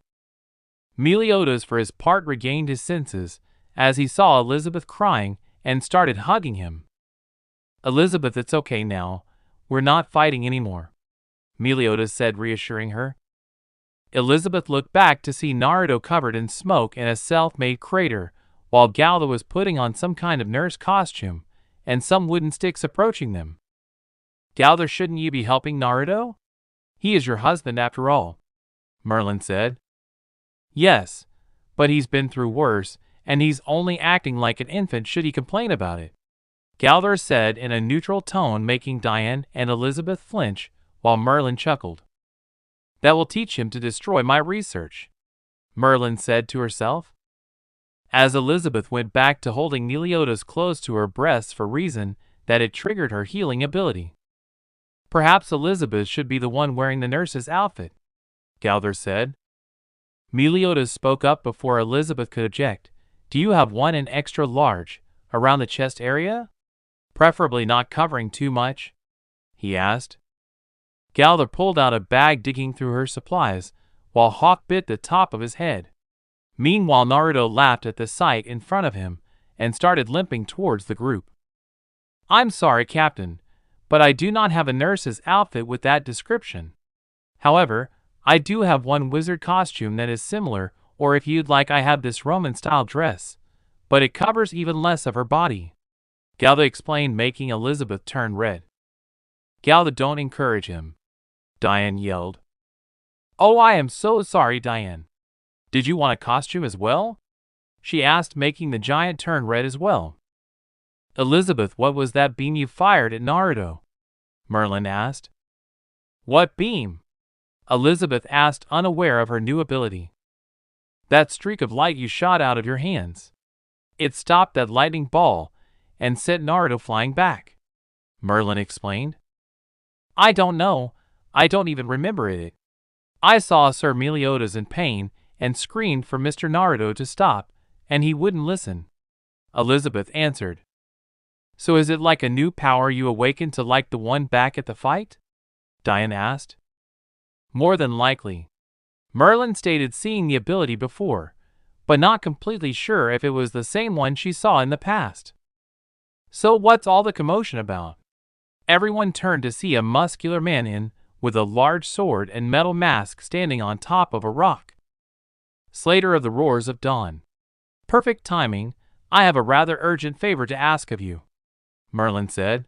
Meliodas, for his part, regained his senses as he saw Elizabeth crying and started hugging him. Elizabeth, it's okay now. We're not fighting anymore, Meliodas said, reassuring her. Elizabeth looked back to see Naruto covered in smoke in a self-made crater, while Gowther was putting on some kind of nurse costume and some wooden sticks approaching them. Gowther, shouldn't you be helping Naruto? He is your husband after all, Merlin said. Yes, but he's been through worse, and he's only acting like an infant. Should he complain about it? Gowther said in a neutral tone, making Diane and Elizabeth flinch, while Merlin chuckled. That will teach him to destroy my research, Merlin said to herself. As Elizabeth went back to holding Meliodas close to her breasts for reason that it triggered her healing ability. Perhaps Elizabeth should be the one wearing the nurse's outfit, Gowther said. Meliodas spoke up before Elizabeth could object. Do you have one in extra large, around the chest area? Preferably not covering too much, he asked. Gowther pulled out a bag, digging through her supplies, while Hawk bit the top of his head. Meanwhile, Naruto laughed at the sight in front of him and started limping towards the group. I'm sorry, Captain, but I do not have a nurse's outfit with that description. However, I do have one wizard costume that is similar, or if you'd like, I have this Roman-style dress, but it covers even less of her body," Gowther explained, making Elizabeth turn red. "Gowther, don't encourage him," Diane yelled. "Oh, I am so sorry, Diane. Did you want a costume as well?" she asked, making the giant turn red as well. "Elizabeth, what was that beam you fired at Naruto?" Merlin asked. "What beam?" Elizabeth asked, unaware of her new ability. "That streak of light you shot out of your hands. It stopped that lightning ball and sent Naruto flying back," Merlin explained. "I don't know. I don't even remember it. I saw Sir Meliodas in pain and screamed for Mr. Naruto to stop, and he wouldn't listen," Elizabeth answered. "So is it like a new power you awakened to, like the one back at the fight?" Diane asked. "More than likely," Merlin stated, seeing the ability before, but not completely sure if it was the same one she saw in the past. "So what's all the commotion about?" Everyone turned to see a muscular man with a large sword and metal mask standing on top of a rock. Slater of the Roars of Dawn. "Perfect timing. I have a rather urgent favor to ask of you," Merlin said.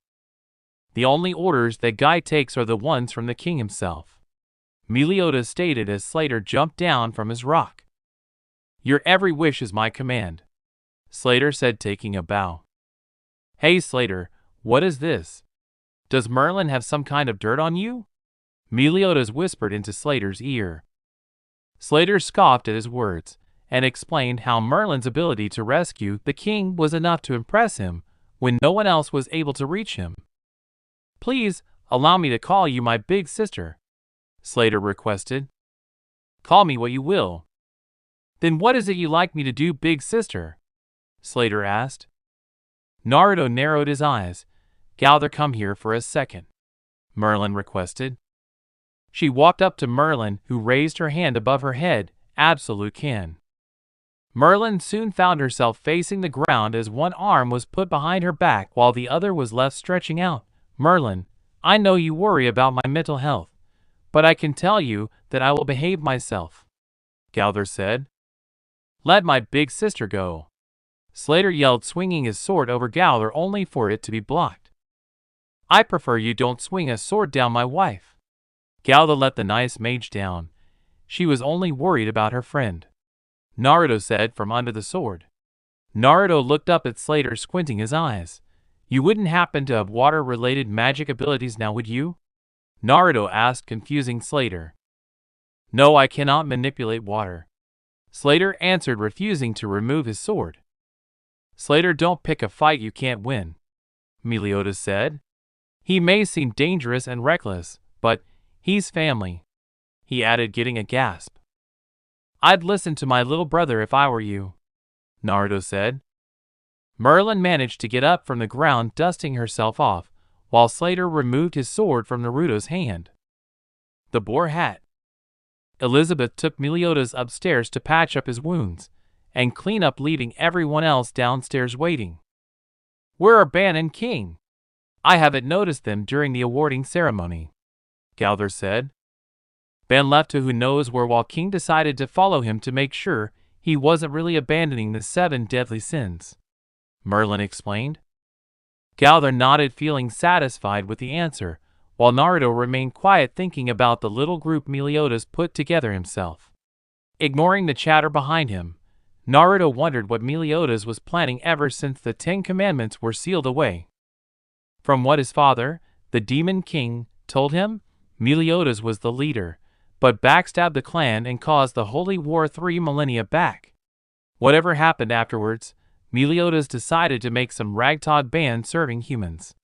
"The only orders that guy takes are the ones from the king himself," Meliodas stated as Slater jumped down from his rock. "Your every wish is my command," Slater said, taking a bow. "Hey Slater, what is this? Does Merlin have some kind of dirt on you?" Meliodas whispered into Slater's ear. Slater scoffed at his words and explained how Merlin's ability to rescue the king was enough to impress him when no one else was able to reach him. "Please, allow me to call you my big sister," Slater requested. "Call me what you will." "Then what is it you like me to do, big sister?" Slater asked. Naruto narrowed his eyes. "Gowther, come here for a second," Merlin requested. She walked up to Merlin, who raised her hand above her head. "Absolute can." Merlin soon found herself facing the ground as one arm was put behind her back while the other was left stretching out. "Merlin, I know you worry about my mental health, but I can tell you that I will behave myself," Gowther said. "Let my big sister go," Slater yelled, swinging his sword over Gowther only for it to be blocked. "I prefer you don't swing a sword down my wife." Gowther let the nice mage down. She was only worried about her friend, Naruto said from under the sword. Naruto looked up at Slater, squinting his eyes. "You wouldn't happen to have water-related magic abilities now, would you?" Naruto asked, confusing Slater. "No, I cannot manipulate water," Slater answered, refusing to remove his sword. "Slater, don't pick a fight you can't win," Meliodas said. "He may seem dangerous and reckless, but he's family," he added, getting a gasp. "I'd listen to my little brother if I were you," Naruto said. Merlin managed to get up from the ground, dusting herself off, while Slater removed his sword from Naruto's hand. The boar hat. Elizabeth took Meliodas upstairs to patch up his wounds and clean up, leaving everyone else downstairs waiting. "Where are Ban and King? I haven't noticed them during the awarding ceremony," Gowther said. "Ban left to who knows where, while King decided to follow him to make sure he wasn't really abandoning the 7 deadly sins," Merlin explained. Gowther nodded, feeling satisfied with the answer, while Naruto remained quiet, thinking about the little group Meliodas put together himself. Ignoring the chatter behind him, Naruto wondered what Meliodas was planning ever since the 10 Commandments were sealed away. From what his father, the Demon King, told him, Meliodas was the leader, but backstabbed the clan and caused the Holy War 3 millennia back. Whatever happened afterwards, Meliodas decided to make some ragtag band serving humans.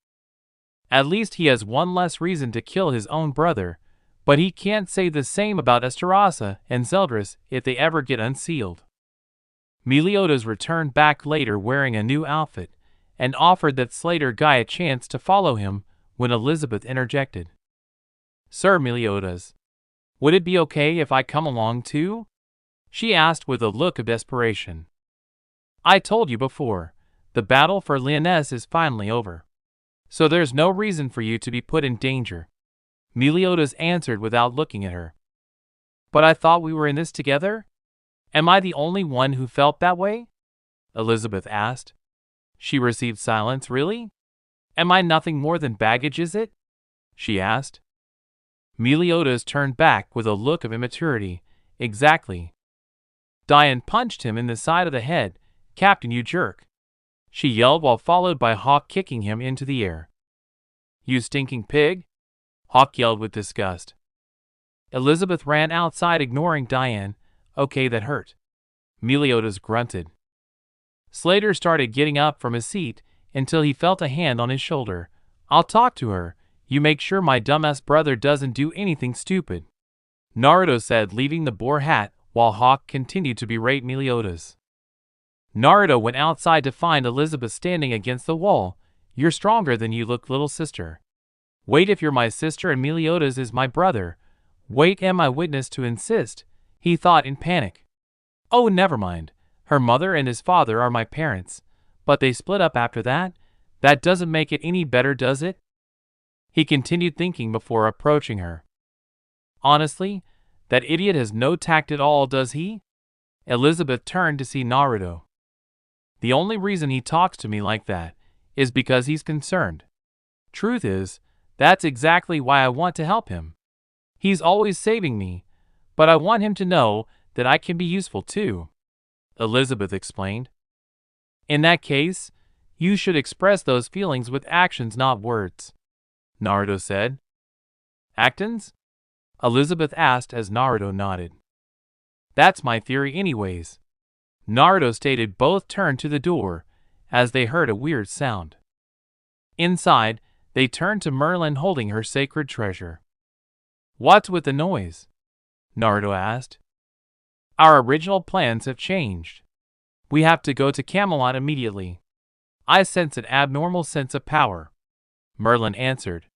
At least he has one less reason to kill his own brother, but he can't say the same about Esterasa and Zeldris if they ever get unsealed. Meliodas returned back later wearing a new outfit and offered that Slater guy a chance to follow him when Elizabeth interjected. "Sir Meliodas, would it be okay if I come along too?" she asked with a look of desperation. "I told you before, the battle for Leoness is finally over," So there's no reason for you to be put in danger. Meliodas answered without looking at her. But I thought we were in this together? Am I the only one who felt that way? Elizabeth asked. She received silence. Really? Am I nothing more than baggage, is it? She asked. Meliodas turned back with a look of immaturity. Exactly. Diane punched him in the side of the head. Captain, you jerk. She yelled while followed by Hawk kicking him into the air. You stinking pig! Hawk yelled with disgust. Elizabeth ran outside ignoring Diane. Okay, that hurt. Meliodas grunted. Slater started getting up from his seat until he felt a hand on his shoulder. I'll talk to her. You make sure my dumbass brother doesn't do anything stupid. Naruto said, leaving the boar hat while Hawk continued to berate Meliodas. Naruto went outside to find Elizabeth standing against the wall. You're stronger than you look, little sister. Wait, if you're my sister and Meliodas is my brother. Wait, am I witness to insist? He thought in panic. Oh, never mind. Her mother and his father are my parents, but they split up after that. That doesn't make it any better, does it? He continued thinking before approaching her. Honestly, that idiot has no tact at all, does he? Elizabeth turned to see Naruto. The only reason he talks to me like that is because he's concerned. Truth is, that's exactly why I want to help him. He's always saving me, but I want him to know that I can be useful too, Elizabeth explained. In that case, you should express those feelings with actions, not words, Naruto said. Actions? Elizabeth asked as Naruto nodded. That's my theory anyways. Naruto stated. Both turned to the door as they heard a weird sound. Inside, they turned to Merlin holding her sacred treasure. What's with the noise? Naruto asked. Our original plans have changed. We have to go to Camelot immediately. I sense an abnormal sense of power, Merlin answered.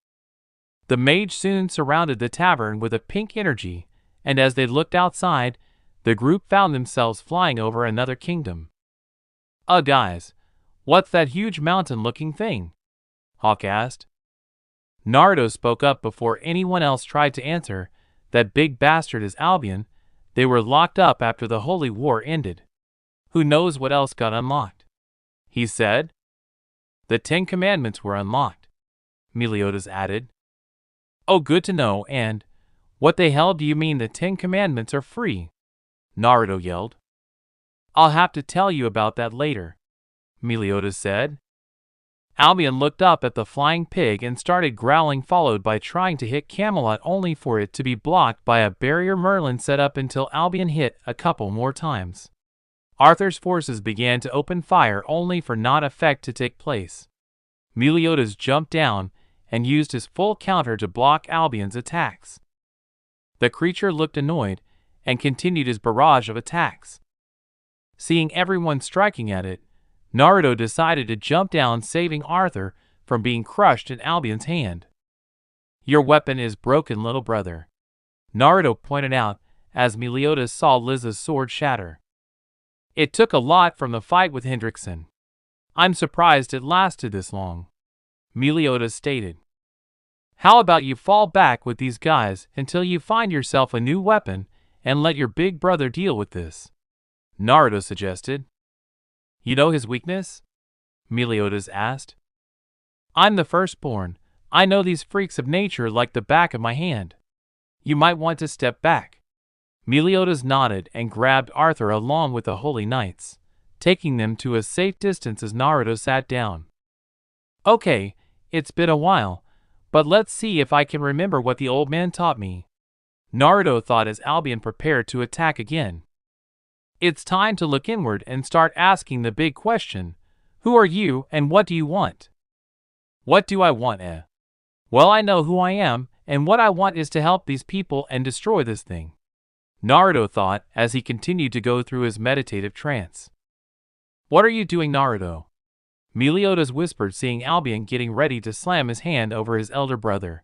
The mage soon surrounded the tavern with a pink energy, and as they looked outside, the group found themselves flying over another kingdom. Guys, what's that huge mountain-looking thing? Hawk asked. Naruto spoke up before anyone else tried to answer. That big bastard is Albion. They were locked up after the Holy War ended. Who knows what else got unlocked? He said. The 10 Commandments were unlocked, Meliodas added. Oh, good to know. And what the hell do you mean the 10 Commandments are free? Naruto yelled. I'll have to tell you about that later, Meliodas said. Albion looked up at the flying pig and started growling, followed by trying to hit Camelot only for it to be blocked by a barrier Merlin set up until Albion hit a couple more times. Arthur's forces began to open fire only for not effect to take place. Meliodas jumped down and used his full counter to block Albion's attacks. The creature looked annoyed and continued his barrage of attacks. Seeing everyone striking at it, Naruto decided to jump down, saving Arthur from being crushed in Albion's hand. Your weapon is broken, little brother, Naruto pointed out as Meliodas saw Liz's sword shatter. It took a lot from the fight with Hendrickson. I'm surprised it lasted this long, Meliodas stated. How about you fall back with these guys until you find yourself a new weapon and let your big brother deal with this? Naruto suggested. You know his weakness? Meliodas asked. I'm the firstborn. I know these freaks of nature like the back of my hand. You might want to step back. Meliodas nodded and grabbed Arthur along with the Holy Knights, taking them to a safe distance as Naruto sat down. Okay, it's been a while, but let's see if I can remember what the old man taught me, Naruto thought as Albion prepared to attack again. It's time to look inward and start asking the big question. Who are you and what do you want? What do I want, eh? Well, I know who I am, and what I want is to help these people and destroy this thing, Naruto thought as he continued to go through his meditative trance. What are you doing, Naruto? Meliodas whispered, seeing Albion getting ready to slam his hand over his elder brother.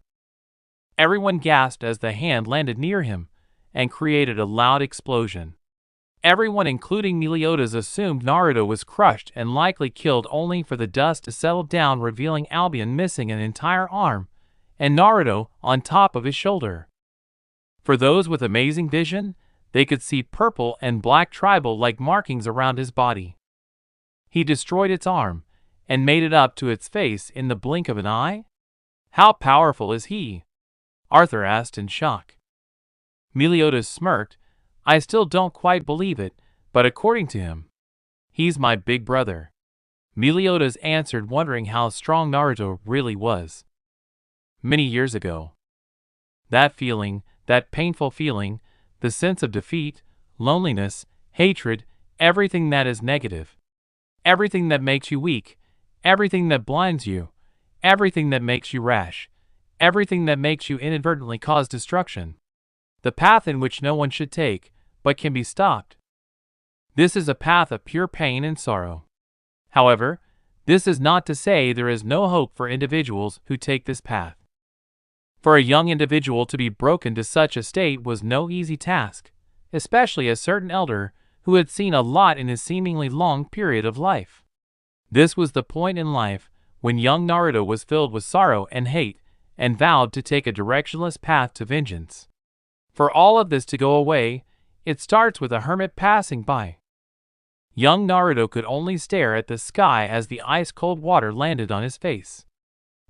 Everyone gasped as the hand landed near him and created a loud explosion. Everyone, including Meliodas, assumed Naruto was crushed and likely killed, only for the dust to settle down, revealing Albion missing an entire arm and Naruto on top of his shoulder. For those with amazing vision, they could see purple and black tribal-like markings around his body. He destroyed its arm and made it up to its face in the blink of an eye? How powerful is he? Arthur asked in shock. Meliodas smirked. I still don't quite believe it, but according to him, he's my big brother. Meliodas answered, wondering how strong Naruto really was. Many years ago. That feeling, that painful feeling, the sense of defeat, loneliness, hatred, everything that is negative. Everything that makes you weak, everything that blinds you, everything that makes you rash, everything that makes you inadvertently cause destruction. The path in which no one should take, but can be stopped. This is a path of pure pain and sorrow. However, this is not to say there is no hope for individuals who take this path. For a young individual to be broken to such a state was no easy task, especially a certain elder who had seen a lot in his seemingly long period of life. This was the point in life when young Naruto was filled with sorrow and hate and vowed to take a directionless path to vengeance. For all of this to go away, it starts with a hermit passing by. Young Naruto could only stare at the sky as the ice-cold water landed on his face.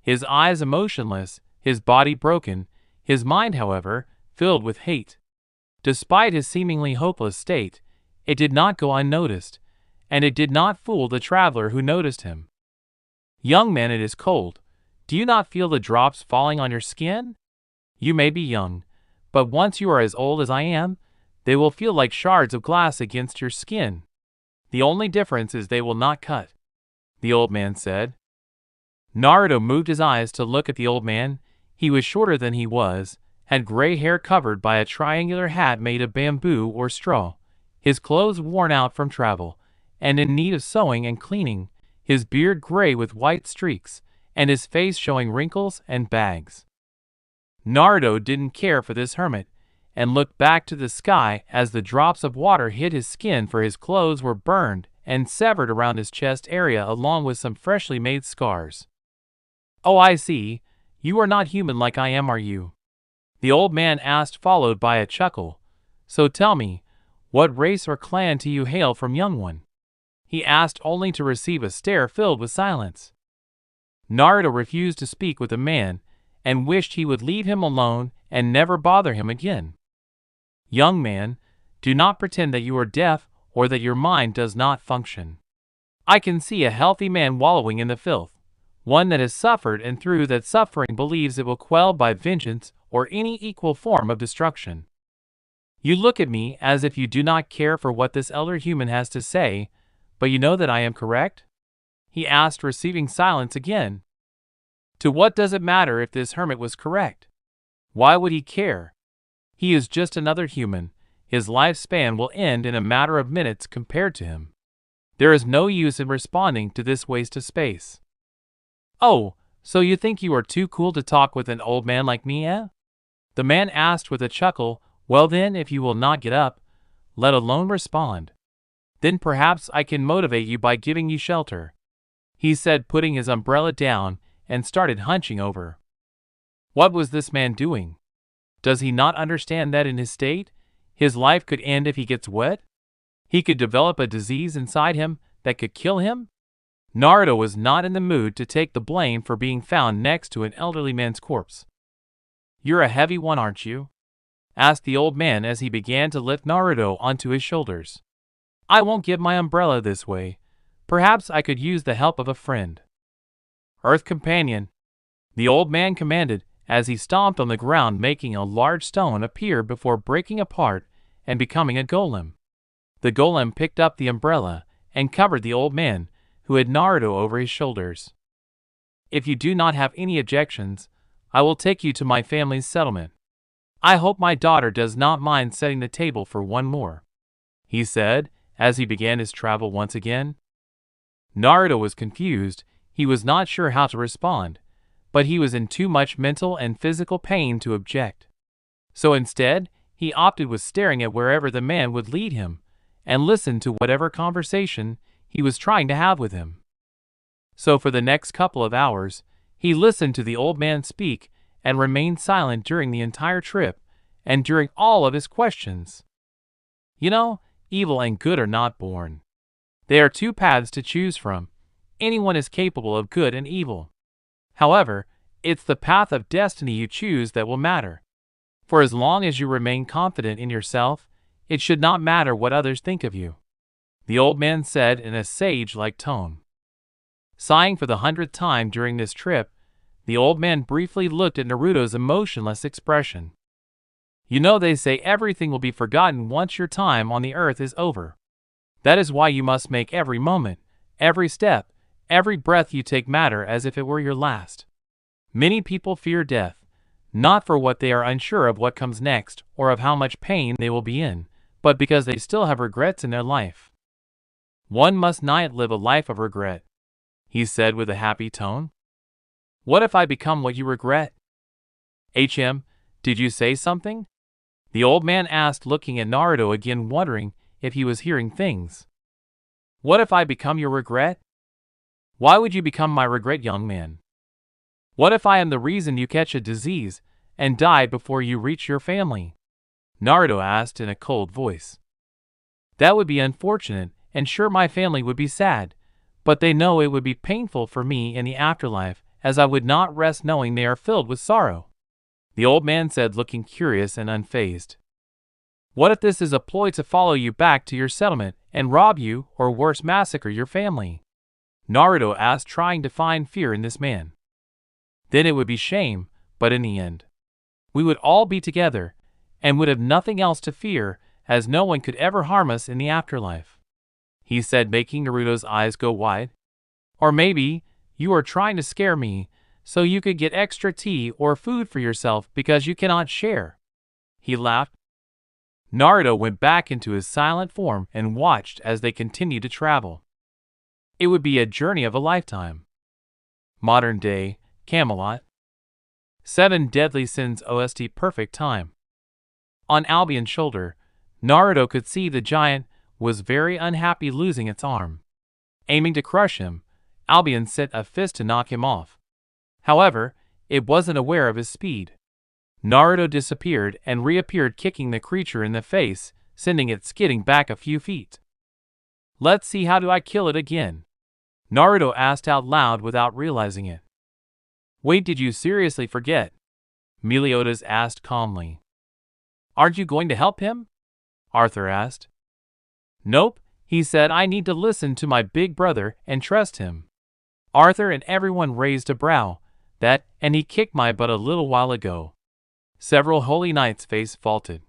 His eyes emotionless, his body broken, his mind, however, filled with hate. Despite his seemingly hopeless state, it did not go unnoticed, and it did not fool the traveler who noticed him. Young man, it is cold. Do you not feel the drops falling on your skin? You may be young, but once you are as old as I am, they will feel like shards of glass against your skin. The only difference is they will not cut, the old man said. Naruto moved his eyes to look at the old man. He was shorter than he was, had gray hair covered by a triangular hat made of bamboo or straw, his clothes worn out from travel, and in need of sewing and cleaning, his beard gray with white streaks, and his face showing wrinkles and bags. Naruto didn't care for this hermit, and looked back to the sky as the drops of water hit his skin, for his clothes were burned and severed around his chest area along with some freshly made scars. Oh, I see. You are not human like I am, are you? The old man asked, followed by a chuckle. So tell me, what race or clan do you hail from, young one? He asked, only to receive a stare filled with silence. Naruto refused to speak with the man and wished he would leave him alone and never bother him again. Young man, do not pretend that you are deaf or that your mind does not function. I can see a healthy man wallowing in the filth, one that has suffered and through that suffering believes it will quell by vengeance or any equal form of destruction. You look at me as if you do not care for what this elder human has to say, but you know that I am correct? He asked, receiving silence again. To what does it matter if this hermit was correct? Why would he care? He is just another human. His lifespan will end in a matter of minutes compared to him. There is no use in responding to this waste of space. Oh, so you think you are too cool to talk with an old man like me, eh? The man asked with a chuckle. Well then, if you will not get up, let alone respond, then perhaps I can motivate you by giving you shelter, he said, putting his umbrella down and started hunching over. What was this man doing? Does he not understand that in his state, his life could end if he gets wet? He could develop a disease inside him that could kill him? Naruto was not in the mood to take the blame for being found next to an elderly man's corpse. You're a heavy one, aren't you? Asked the old man as he began to lift Naruto onto his shoulders. I won't give my umbrella this way. Perhaps I could use the help of a friend. Earth companion, the old man commanded as he stomped on the ground, making a large stone appear before breaking apart and becoming a golem. The golem picked up the umbrella and covered the old man, who had Naruto over his shoulders. If you do not have any objections, I will take you to my family's settlement. I hope my daughter does not mind setting the table for one more, he said as he began his travel once again. Naruto was confused. He was not sure how to respond, but he was in too much mental and physical pain to object. So instead, he opted with staring at wherever the man would lead him, and listened to whatever conversation he was trying to have with him. So for the next couple of hours, he listened to the old man speak and remained silent during the entire trip and during all of his questions. You know, evil and good are not born. They are two paths to choose from. Anyone is capable of good and evil. However, it's the path of destiny you choose that will matter. For as long as you remain confident in yourself, it should not matter what others think of you, the old man said in a sage-like tone. Sighing for the 100th time during this trip, the old man briefly looked at Naruto's emotionless expression. You know, they say everything will be forgotten once your time on the earth is over. That is why you must make every moment, every step, every breath you take matter as if it were your last. Many people fear death, not for what they are unsure of what comes next or of how much pain they will be in, but because they still have regrets in their life. One must not live a life of regret, he said with a happy tone. What if I become what you regret? Did you say something? The old man asked, looking at Naruto again, wondering if he was hearing things. What if I become your regret? Why would you become my regret, young man? What if I am the reason you catch a disease and die before you reach your family? Naruto asked in a cold voice. That would be unfortunate, and sure, my family would be sad, but they know it would be painful for me in the afterlife, as I would not rest knowing they are filled with sorrow, the old man said, looking curious and unfazed. What if this is a ploy to follow you back to your settlement and rob you, or worse, massacre your family? Naruto asked, trying to find fear in this man. Then it would be shame, but in the end, we would all be together, and would have nothing else to fear, as no one could ever harm us in the afterlife, he said, making Naruto's eyes go wide. Or maybe you are trying to scare me, so you could get extra tea or food for yourself because you cannot share. He laughed. Naruto went back into his silent form and watched as they continued to travel. It would be a journey of a lifetime. Modern day, Camelot. 7 Deadly Sins OST perfect time. On Albion's shoulder, Naruto could see the giant was very unhappy losing its arm. Aiming to crush him, Albion set a fist to knock him off. However, it wasn't aware of his speed. Naruto disappeared and reappeared, kicking the creature in the face, sending it skidding back a few feet. Let's see, how do I kill it again? Naruto asked out loud without realizing it. Wait, did you seriously forget? Meliodas asked calmly. Aren't you going to help him? Arthur asked. Nope, he said, I need to listen to my big brother and trust him. Arthur and everyone raised a brow. And he kicked my butt a little while ago. Several holy knights' face faulted.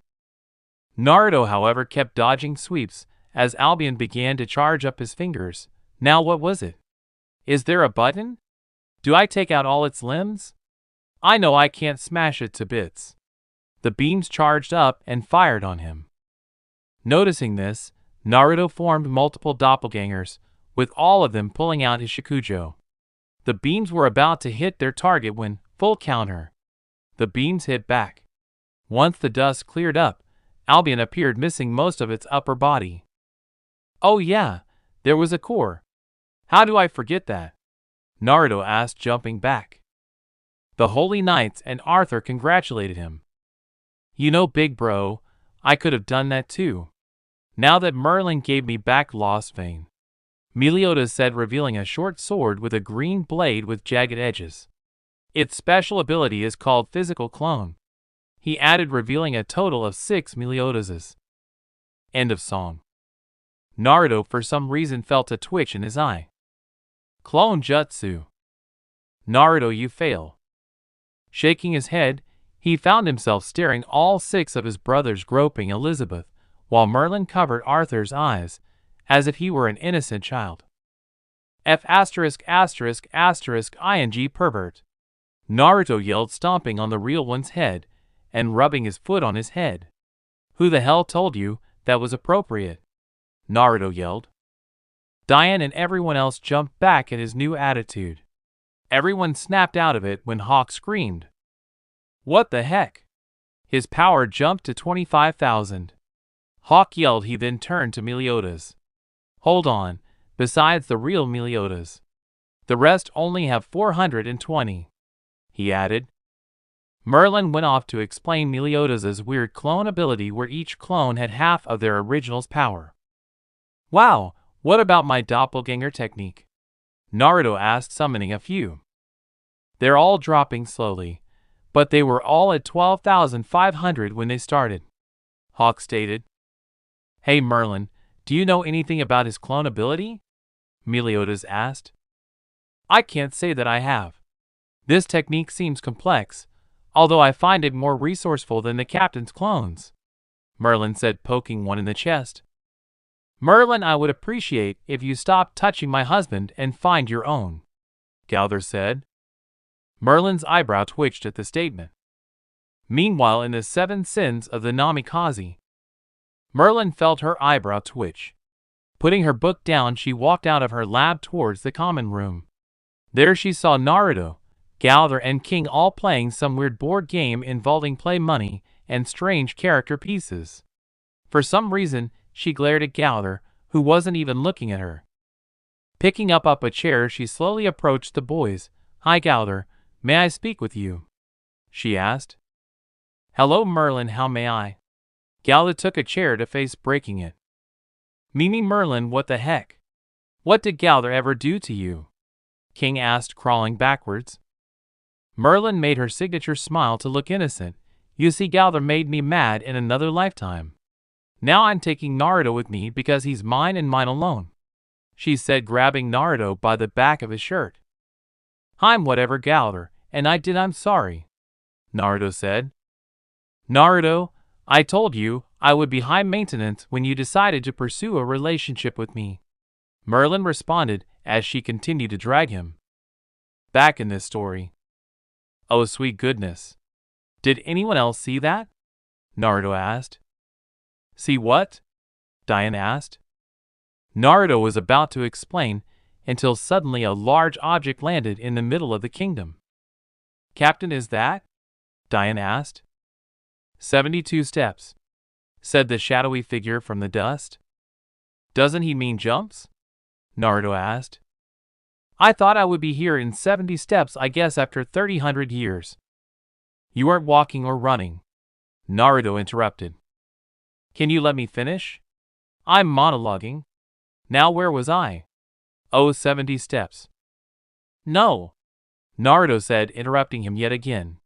Naruto, however, kept dodging sweeps as Albion began to charge up his fingers. Now what was it? Is there a button? Do I take out all its limbs? I know I can't smash it to bits. The beams charged up and fired on him. Noticing this, Naruto formed multiple doppelgangers, with all of them pulling out his Shikujo. The beams were about to hit their target when, full counter, the beams hit back. Once the dust cleared up, Albion appeared missing most of its upper body. Oh yeah, there was a core. How do I forget that? Naruto asked, jumping back. The Holy Knights and Arthur congratulated him. You know, big bro, I could have done that too. Now that Merlin gave me back Lost Vein, Meliodas said, revealing a short sword with a green blade with jagged edges. Its special ability is called Physical Clone. He added, revealing a total of 6 Meliodases. End of song. Naruto for some reason felt a twitch in his eye. Clone Jutsu. Naruto, you fail. Shaking his head, he found himself staring all 6 of his brothers groping Elizabeth, while Merlin covered Arthur's eyes, as if he were an innocent child. F********************************************************************** Naruto yelled, stomping on the real one's head and rubbing his foot on his head. Who the hell told you that was appropriate? Naruto yelled. Diane and everyone else jumped back at his new attitude. Everyone snapped out of it when Hawk screamed. What the heck? His power jumped to 25,000. Hawk yelled. He then turned to Meliodas. Hold on, besides the real Meliodas. The rest only have 420. He added. Merlin went off to explain Meliodas' weird clone ability where each clone had half of their original's power. Wow, what about my doppelganger technique? Naruto asked, summoning a few. They're all dropping slowly, but they were all at 12,500 when they started, Hawk stated. Hey Merlin, do you know anything about his clone ability? Meliodas asked. I can't say that I have. This technique seems complex, although I find it more resourceful than the captain's clones, Merlin said, poking one in the chest. Merlin, I would appreciate if you stopped touching my husband and find your own, Gowther said. Merlin's eyebrow twitched at the statement. Meanwhile, in the 7 sins of the Namikaze, Merlin felt her eyebrow twitch. Putting her book down, she walked out of her lab towards the common room. There she saw Naruto, Gowther, and King all playing some weird board game involving play money and strange character pieces. For some reason, she glared at Gowther, who wasn't even looking at her. Picking up a chair, she slowly approached the boys. Hi Gowther, may I speak with you? She asked. Hello Merlin, how may I? Gowther took a chair to face breaking it. Mimi Merlin, what the heck? What did Gowther ever do to you? King asked, crawling backwards. Merlin made her signature smile to look innocent. You see, Gowther made me mad in another lifetime. Now I'm taking Naruto with me because he's mine and mine alone, she said, grabbing Naruto by the back of his shirt. I'm whatever Gowther, and I'm sorry, Naruto said. Naruto, I told you I would be high maintenance when you decided to pursue a relationship with me, Merlin responded as she continued to drag him. Back in this story. Oh sweet goodness. Did anyone else see that? Naruto asked. See what? Diane asked. Naruto was about to explain until suddenly a large object landed in the middle of the kingdom. Captain, is that? Diane asked. 72 steps, said the shadowy figure from the dust. Doesn't he mean jumps? Naruto asked. I thought I would be here in 70 steps, I guess, after 300 years. You aren't walking or running, Naruto interrupted. Can you let me finish? I'm monologuing. Now where was I? Oh, 70 steps. No, Naruto said, interrupting him yet again.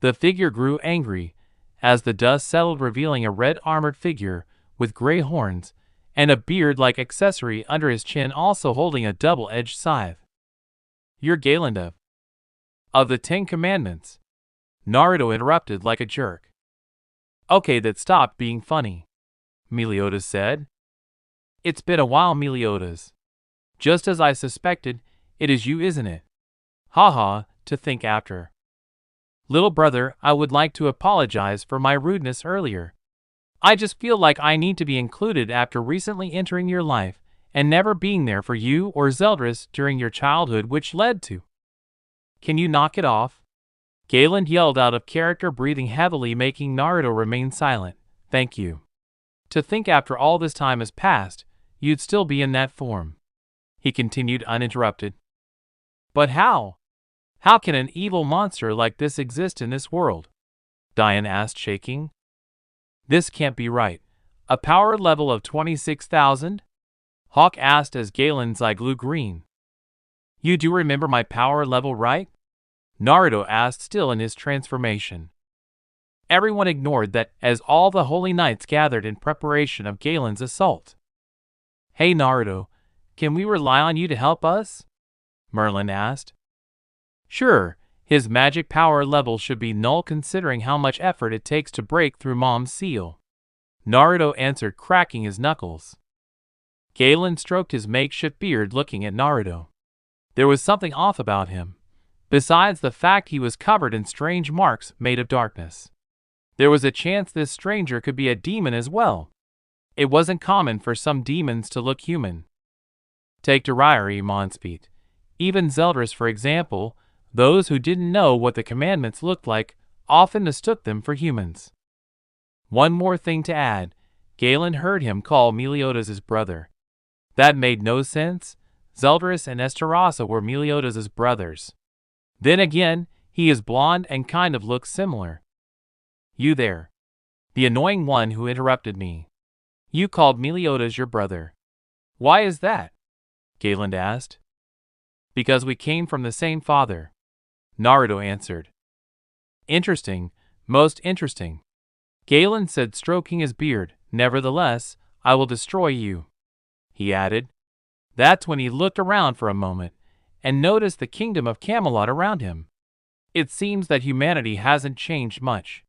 The figure grew angry as the dust settled, revealing a red armored figure with gray horns and a beard-like accessory under his chin, also holding a double-edged scythe. You're Galand of the 10 Commandments, Naruto interrupted like a jerk. Okay, that stopped being funny, Meliodas said. It's been a while, Meliodas. Just as I suspected, it is you, isn't it? Haha, to think after. Little brother, I would like to apologize for my rudeness earlier. I just feel like I need to be included after recently entering your life and never being there for you or Zeldris during your childhood, which led to. Can you knock it off? Galand yelled out of character, breathing heavily, making Naruto remain silent. Thank you. To think after all this time has passed, you'd still be in that form, he continued uninterrupted. But how? How can an evil monster like this exist in this world? Diane asked, shaking. This can't be right. A power level of 26,000? Hawk asked as Galand's eye grew green. You do remember my power level, right? Naruto asked, still in his transformation. Everyone ignored that as all the holy knights gathered in preparation of Galand's assault. Hey Naruto, can we rely on you to help us? Merlin asked. Sure, his magic power level should be null considering how much effort it takes to break through Mom's seal, Naruto answered, cracking his knuckles. Galand stroked his makeshift beard, looking at Naruto. There was something off about him, besides the fact he was covered in strange marks made of darkness. There was a chance this stranger could be a demon as well. It wasn't common for some demons to look human. Take Jiraiya Monspeed. Even Zeldris, for example, those who didn't know what the commandments looked like often mistook them for humans. One more thing to add, Galand heard him call Meliodas his brother. That made no sense. Zeldris and Esterasa were Meliodas' brothers. Then again, he is blonde and kind of looks similar. You there. The annoying one who interrupted me. You called Meliodas your brother. Why is that? Galand asked. Because we came from the same father, Naruto answered. Interesting, most interesting. Galand said, stroking his beard. Nevertheless, I will destroy you, he added. That's when he looked around for a moment and noticed the kingdom of Camelot around him. It seems that humanity hasn't changed much.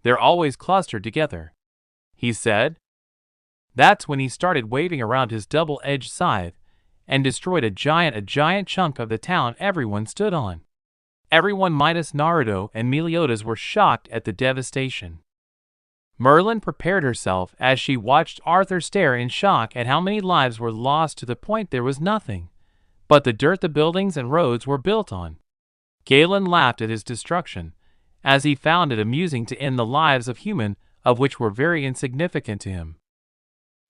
They're always clustered together, he said. That's when he started waving around his double-edged scythe and destroyed a giant chunk of the town everyone stood on. Everyone minus Naruto and Meliodas were shocked at the devastation. Merlin prepared herself as she watched Arthur stare in shock at how many lives were lost to the point there was nothing but the dirt the buildings and roads were built on. Galand laughed at his destruction, as he found it amusing to end the lives of humans of which were very insignificant to him.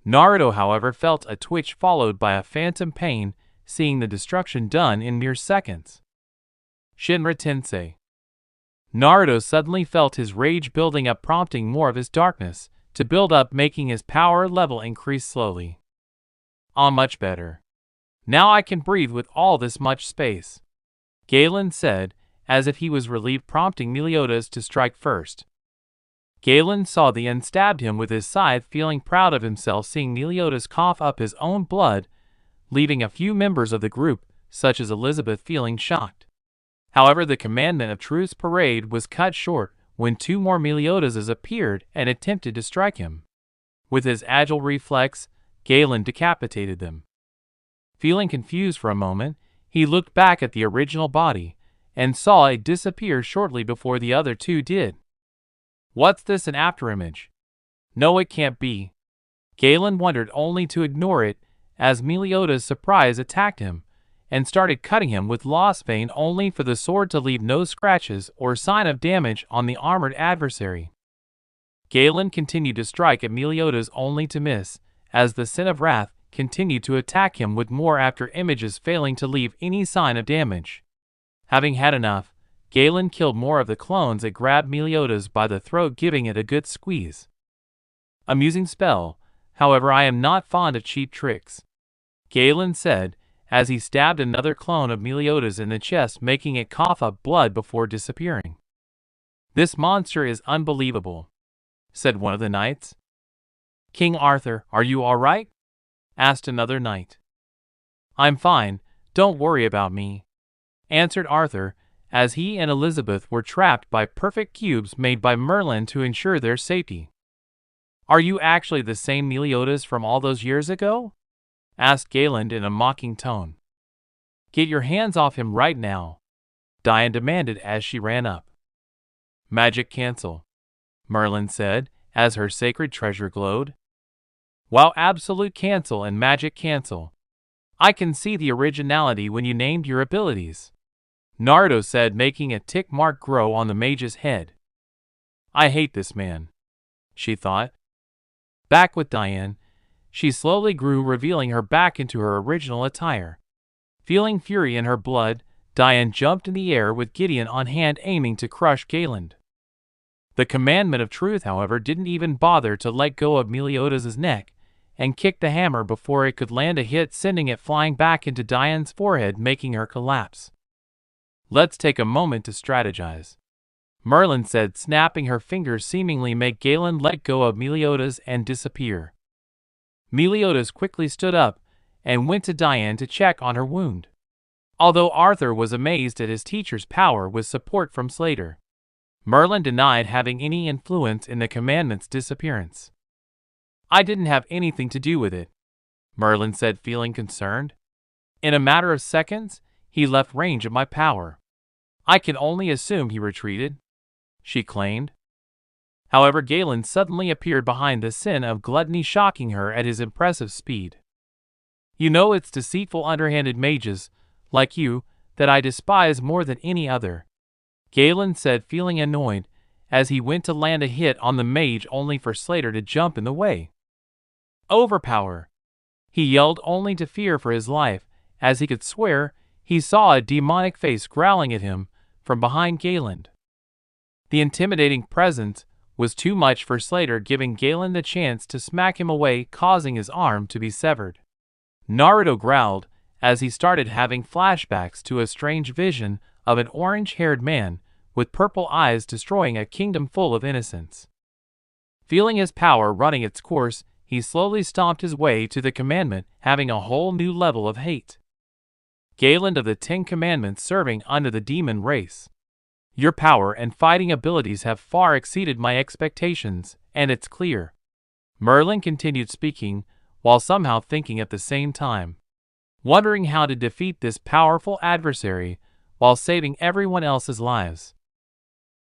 Naruto, however, felt a twitch followed by a phantom pain, seeing the destruction done in mere seconds. Shinra Tensei. Naruto suddenly felt his rage building up, prompting more of his darkness to build up, making his power level increase slowly. Much better. Now I can breathe with all this much space, Galand said, as if he was relieved, prompting Meliodas to strike first. Galand saw the and stabbed him with his scythe, feeling proud of himself seeing Meliodas cough up his own blood, leaving a few members of the group, such as Elizabeth, feeling shocked. However, the commandment of truce parade was cut short when two more Meliodases appeared and attempted to strike him. With his agile reflex, Galand decapitated them. Feeling confused for a moment, he looked back at the original body and saw it disappear shortly before the other two did. What's this, an afterimage? No, it can't be. Galand wondered, only to ignore it as Meliodas' surprise attacked him and started cutting him with lost vein, only for the sword to leave no scratches or sign of damage on the armored adversary. Galand continued to strike at Meliodas, only to miss, as the Sin of Wrath continued to attack him with more after images, failing to leave any sign of damage. Having had enough, Galand killed more of the clones and grabbed Meliodas by the throat, giving it a good squeeze. Amusing spell, however, I am not fond of cheap tricks, Galand said, as he stabbed another clone of Meliodas in the chest, making it cough up blood before disappearing. This monster is unbelievable, said one of the knights. King Arthur, are you all right? Asked another knight. I'm fine, don't worry about me, answered Arthur, as he and Elizabeth were trapped by perfect cubes made by Merlin to ensure their safety. Are you actually the same Meliodas from all those years ago? Asked Galand in a mocking tone. Get your hands off him right now, Diane demanded as she ran up. Magic cancel, Merlin said, as her sacred treasure glowed. Wow, absolute cancel and magic cancel. I can see the originality when you named your abilities, Naruto said, making a tick mark grow on the mage's head. I hate this man, she thought. Back with Diane, she slowly grew, revealing her back into her original attire. Feeling fury in her blood, Diane jumped in the air with Gideon on hand, aiming to crush Galand. The commandment of truth, however, didn't even bother to let go of Meliodas' neck and kicked the hammer before it could land a hit, sending it flying back into Diane's forehead, making her collapse. Let's take a moment to strategize, Merlin said, snapping her fingers, seemingly make Galand let go of Meliodas and disappear. Meliodas quickly stood up and went to Diane to check on her wound. Although Arthur was amazed at his teacher's power with support from Slater, Merlin denied having any influence in the commandment's disappearance. I didn't have anything to do with it, Merlin said, feeling concerned. In a matter of seconds, he left range of my power. I can only assume he retreated, she claimed. However, Galand suddenly appeared behind the sin of gluttony, shocking her at his impressive speed. You know, it's deceitful, underhanded mages like you that I despise more than any other, Galand said, feeling annoyed as he went to land a hit on the mage, only for Slater to jump in the way. Overpower! He yelled only to fear for his life, as he could swear he saw a demonic face growling at him from behind Galand. The intimidating presence was too much for Slater, giving Galand the chance to smack him away, causing his arm to be severed. Naruto growled as he started having flashbacks to a strange vision of an orange-haired man with purple eyes destroying a kingdom full of innocents. Feeling his power running its course, he slowly stomped his way to the commandment, having a whole new level of hate. Galand of the 10 Commandments, serving under the demon race. Your power and fighting abilities have far exceeded my expectations, and it's clear. Merlin continued speaking, while somehow thinking at the same time, wondering how to defeat this powerful adversary while saving everyone else's lives.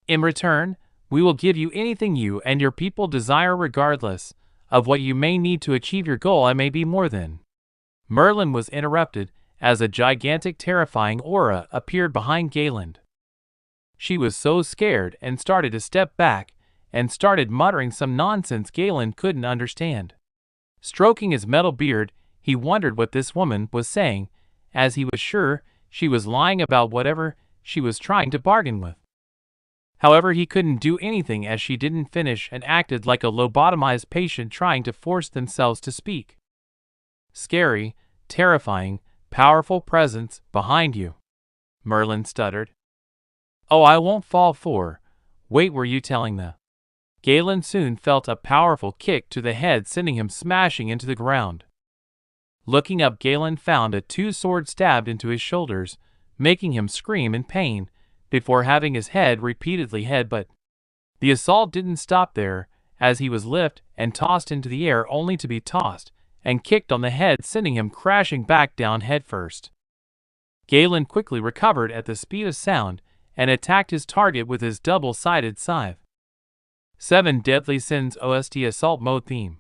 In return, we will give you anything you and your people desire, regardless of what you may need to achieve your goal. I may be more than. Merlin was interrupted as a gigantic, terrifying aura appeared behind Galand. She was so scared and started to step back and started muttering some nonsense Galand couldn't understand. Stroking his metal beard, he wondered what this woman was saying, as he was sure she was lying about whatever she was trying to bargain with. However, he couldn't do anything as she didn't finish and acted like a lobotomized patient trying to force themselves to speak. Scary, terrifying, powerful presence behind you, Merlin stuttered. Oh, I won't fall for. Wait, were you telling the? Galand soon felt a powerful kick to the head, sending him smashing into the ground. Looking up, Galand found a 2-sword stabbed into his shoulders, making him scream in pain, before having his head repeatedly headbutt. The assault didn't stop there, as he was lifted and tossed into the air, only to be tossed and kicked on the head, sending him crashing back down headfirst. Galand quickly recovered at the speed of sound and attacked his target with his double-sided scythe. 7 Deadly Sins OST Assault Mode Theme.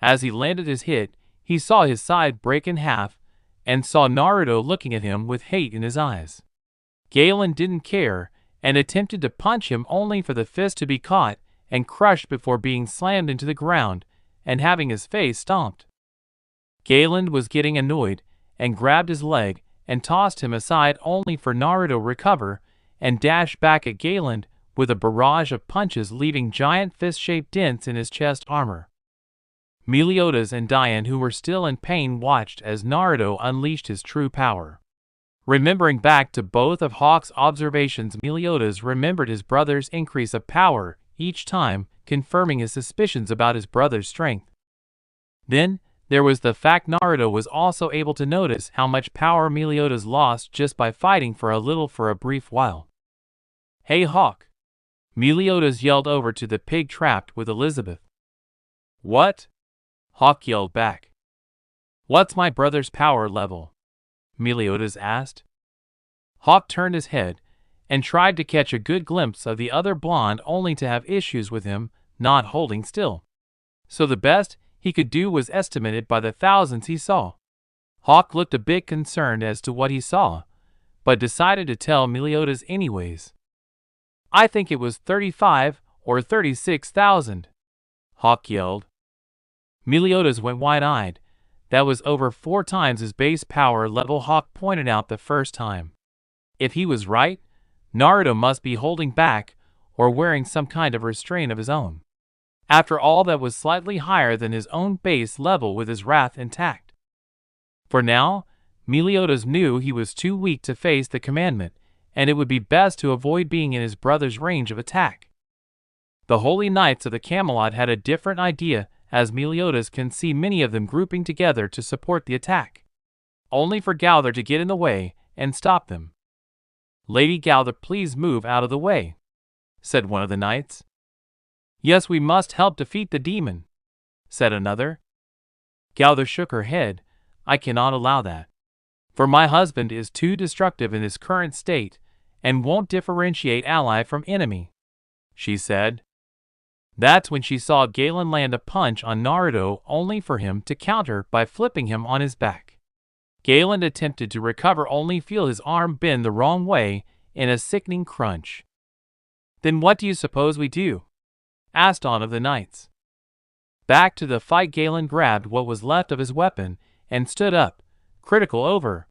As he landed his hit, he saw his side break in half and saw Naruto looking at him with hate in his eyes. Galand didn't care and attempted to punch him, only for the fist to be caught and crushed before being slammed into the ground and having his face stomped. Galand was getting annoyed and grabbed his leg and tossed him aside, only for Naruto to recover and dash back at Galand with a barrage of punches, leaving giant fist-shaped dents in his chest armor. Meliodas and Diane, who were still in pain, watched as Naruto unleashed his true power. Remembering back to both of Hawk's observations, Meliodas remembered his brother's increase of power each time, confirming his suspicions about his brother's strength. Then, there was the fact Naruto was also able to notice how much power Meliodas lost just by fighting for a brief while. Hey Hawk! Meliodas yelled over to the pig trapped with Elizabeth. What? Hawk yelled back. What's my brother's power level? Meliodas asked. Hawk turned his head and tried to catch a good glimpse of the other blonde, only to have issues with him not holding still. So the best he could do was estimate it by the thousands he saw. Hawk looked a bit concerned as to what he saw, but decided to tell Meliodas anyways. I think it was 35 or 36,000. Hawk yelled. Meliodas went wide-eyed. That was over 4 times his base power level, Hawk pointed out the first time. If he was right, Naruto must be holding back or wearing some kind of restraint of his own. After all, that was slightly higher than his own base level with his wrath intact. For now, Meliodas knew he was too weak to face the commandment, and it would be best to avoid being in his brother's range of attack. The Holy Knights of the Camelot had a different idea, as Meliodas can see many of them grouping together to support the attack, only for Gowther to get in the way and stop them. Lady Gowther, please move out of the way, said one of the knights. Yes, we must help defeat the demon, said another. Gowther shook her head. I cannot allow that. For my husband is too destructive in his current state and won't differentiate ally from enemy, she said. That's when she saw Galand land a punch on Naruto, only for him to counter by flipping him on his back. Galand attempted to recover, only feel his arm bend the wrong way in a sickening crunch. Then what do you suppose we do? Asked one of the knights. Back to the fight, Galand grabbed what was left of his weapon and stood up, critical over.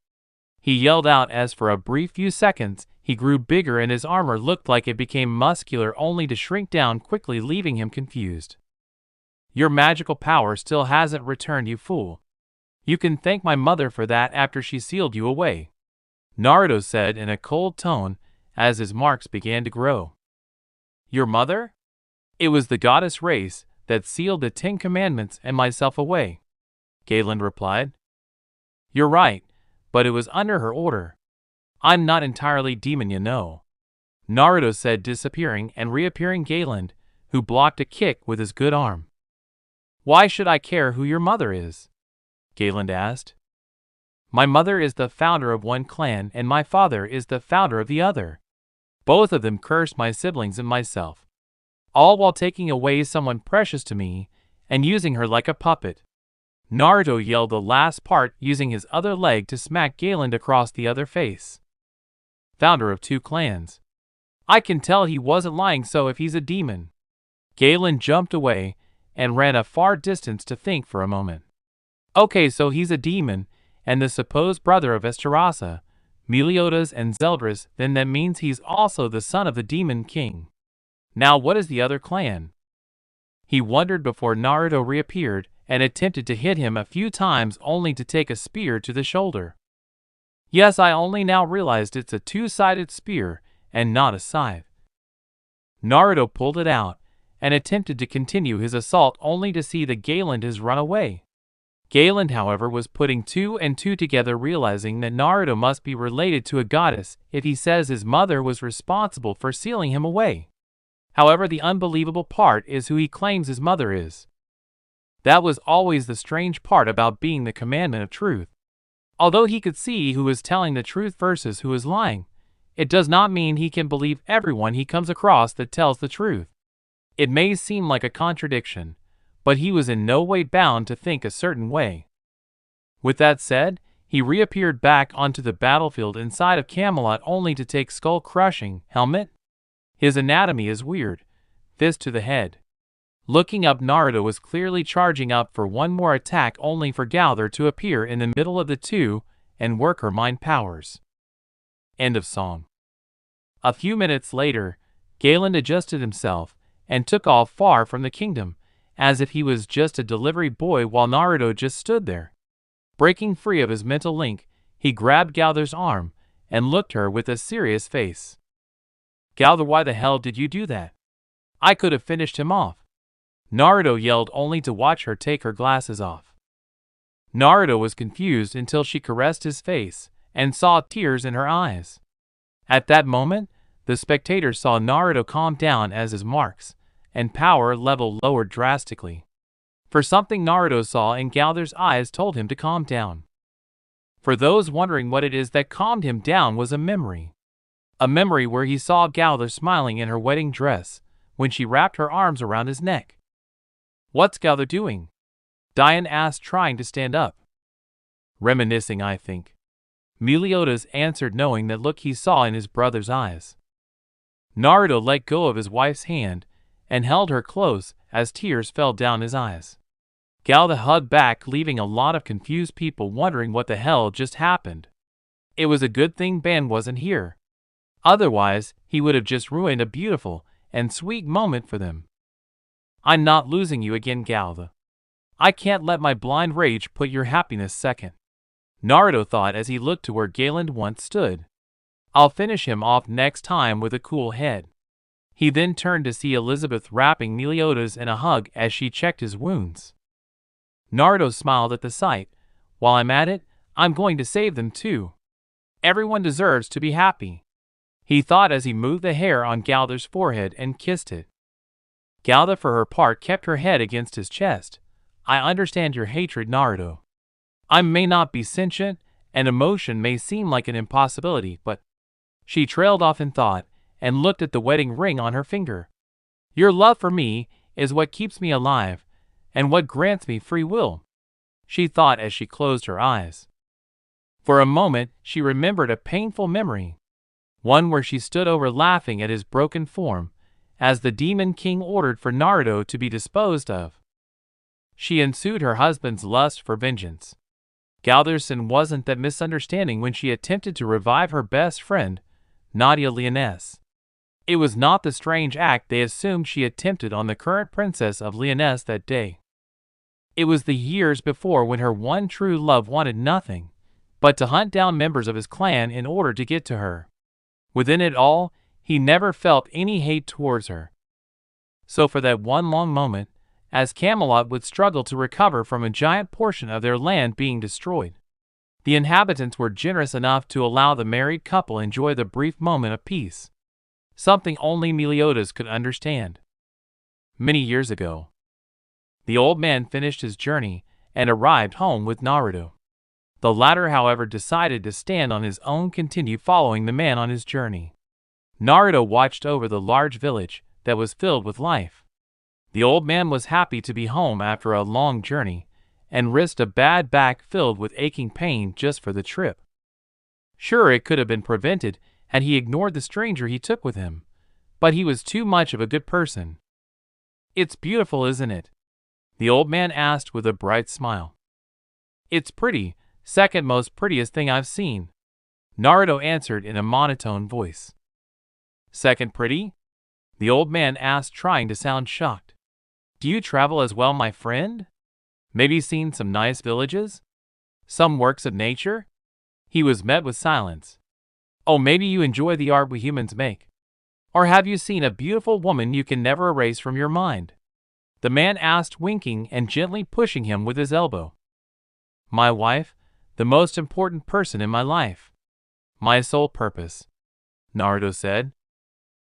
He yelled out as for a brief few seconds, he grew bigger and his armor looked like it became muscular only to shrink down quickly, leaving him confused. Your magical power still hasn't returned, you fool. You can thank my mother for that after she sealed you away, Naruto said in a cold tone as his marks began to grow. Your mother? It was the goddess race that sealed the 10 Commandments and myself away, Galand replied. You're right, but it was under her order. I'm not entirely demon, you know, Naruto said, disappearing and reappearing Galand, who blocked a kick with his good arm. Why should I care who your mother is? Galand asked. My mother is the founder of one clan and my father is the founder of the other. Both of them cursed my siblings and myself, all while taking away someone precious to me and using her like a puppet. Naruto yelled the last part, using his other leg to smack Galand across the other face. Founder of 2 clans. I can tell he wasn't lying, so if he's a demon. Galand jumped away and ran a far distance to think for a moment. Okay, so he's a demon and the supposed brother of Estarossa, Meliodas and Elizabeth, then that means he's also the son of the Demon King. Now what is the other clan? He wondered before Naruto reappeared and attempted to hit him a few times only to take a spear to the shoulder. Yes, I only now realized it's a 2-sided spear and not a scythe. Naruto pulled it out and attempted to continue his assault only to see that Galand has run away. Galand, however, was putting 2 and 2 together, realizing that Naruto must be related to a goddess if he says his mother was responsible for sealing him away. However, the unbelievable part is who he claims his mother is. That was always the strange part about being the commandment of truth. Although he could see who is telling the truth versus who is lying, it does not mean he can believe everyone he comes across that tells the truth. It may seem like a contradiction, but he was in no way bound to think a certain way. With that said, he reappeared back onto the battlefield inside of Camelot only to take skull-crushing helmet. His anatomy is weird. Fist to the head. Looking up, Naruto was clearly charging up for one more attack only for Gowther to appear in the middle of the two and work her mind powers. End of song. A few minutes later, Galand adjusted himself and took off far from the kingdom, as if he was just a delivery boy while Naruto just stood there. Breaking free of his mental link, he grabbed Gowther's arm and looked her with a serious face. Gowther, why the hell did you do that? I could have finished him off, Naruto yelled only to watch her take her glasses off. Naruto was confused until she caressed his face and saw tears in her eyes. At that moment, the spectators saw Naruto calm down as his marks and power level lowered drastically. For something Naruto saw in Gowther's eyes told him to calm down. For those wondering what it is that calmed him down was a memory. A memory where he saw Gowther smiling in her wedding dress when she wrapped her arms around his neck. What's Gowther doing? Diane asked, trying to stand up. Reminiscing, I think, Meliodas answered, knowing that look he saw in his brother's eyes. Naruto let go of his wife's hand and held her close as tears fell down his eyes. Gowther hugged back, leaving a lot of confused people wondering what the hell just happened. It was a good thing Ben wasn't here. Otherwise, he would have just ruined a beautiful and sweet moment for them. I'm not losing you again, Gowther. I can't let my blind rage put your happiness second, Naruto thought as he looked to where Galand once stood. I'll finish him off next time with a cool head. He then turned to see Elizabeth wrapping Meliodas in a hug as she checked his wounds. Naruto smiled at the sight. While I'm at it, I'm going to save them too. Everyone deserves to be happy, he thought as he moved the hair on Gowther's forehead and kissed it. Gowther, for her part, kept her head against his chest. I understand your hatred, Naruto. I may not be sentient, and emotion may seem like an impossibility, but... She trailed off in thought and looked at the wedding ring on her finger. Your love for me is what keeps me alive, and what grants me free will, she thought as she closed her eyes. For a moment, she remembered a painful memory. One where she stood over laughing at his broken form, as the Demon King ordered for Naruto to be disposed of. She ensued her husband's lust for vengeance. Gowther's sin wasn't that misunderstanding when she attempted to revive her best friend, Nadia Leoness. It was not the strange act they assumed she attempted on the current princess of Leoness that day. It was the years before when her one true love wanted nothing but to hunt down members of his clan in order to get to her. Within it all, he never felt any hate towards her. So for that one long moment, as Camelot would struggle to recover from a giant portion of their land being destroyed, the inhabitants were generous enough to allow the married couple enjoy the brief moment of peace, something only Meliodas could understand. Many years ago, the old man finished his journey and arrived home with Naruto. The latter, however, decided to stand on his own, continue following the man on his journey. Naruto watched over the large village that was filled with life. The old man was happy to be home after a long journey and risked a bad back filled with aching pain just for the trip. Sure, it could have been prevented had he ignored the stranger he took with him, but he was too much of a good person. "It's beautiful, isn't it?" the old man asked with a bright smile. "It's pretty, second most prettiest thing I've seen," Naruto answered in a monotone voice. "Second pretty?" the old man asked, trying to sound shocked. "Do you travel as well, my friend? Maybe seen some nice villages? Some works of nature?" He was met with silence. "Oh, maybe you enjoy the art we humans make. Or have you seen a beautiful woman you can never erase from your mind?" the man asked, winking and gently pushing him with his elbow. "My wife, the most important person in my life. My sole purpose," Naruto said.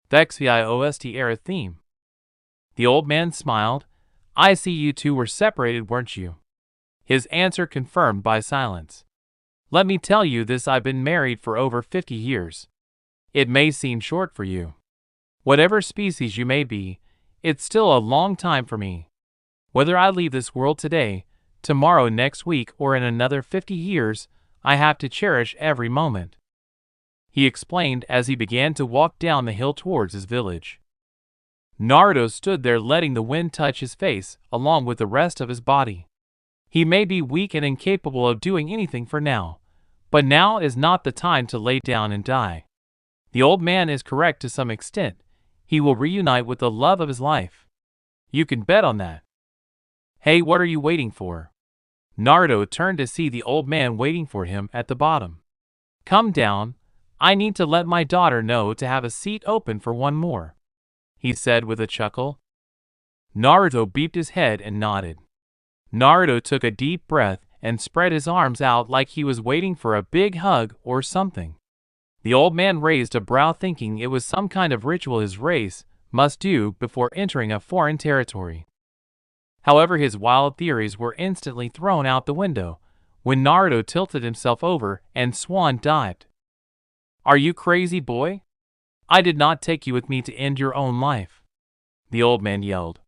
"The Xihost era theme." The old man smiled. "I see you two were separated, weren't you?" His answer confirmed by silence. "Let me tell you this, I've been married for over 50 years. It may seem short for you. Whatever species you may be, it's still a long time for me. Whether I leave this world today, tomorrow, next week, or in another 50 years, I have to cherish every moment," he explained as he began to walk down the hill towards his village. Naruto stood there, letting the wind touch his face along with the rest of his body. He may be weak and incapable of doing anything for now, but now is not the time to lay down and die. The old man is correct to some extent. He will reunite with the love of his life. You can bet on that. "Hey, what are you waiting for?" Naruto turned to see the old man waiting for him at the bottom. "Come down. I need to let my daughter know to have a seat open for one more," he said with a chuckle. Naruto beeped his head and nodded. Naruto took a deep breath and spread his arms out like he was waiting for a big hug or something. The old man raised a brow, thinking it was some kind of ritual his race must do before entering a foreign territory. However, his wild theories were instantly thrown out the window when Naruto tilted himself over and swan dived. "Are you crazy, boy? I did not take you with me to end your own life," the old man yelled.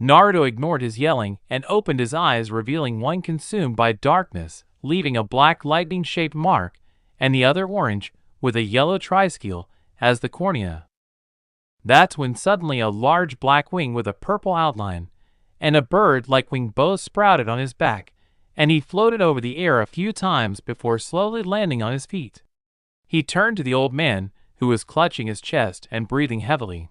Naruto ignored his yelling and opened his eyes, revealing one consumed by darkness, leaving a black lightning-shaped mark, and the other orange, with a yellow triskele as the cornea. That's when suddenly a large black wing with a purple outline and a bird-like wing both sprouted on his back, and he floated over the air a few times before slowly landing on his feet. He turned to the old man, who was clutching his chest and breathing heavily.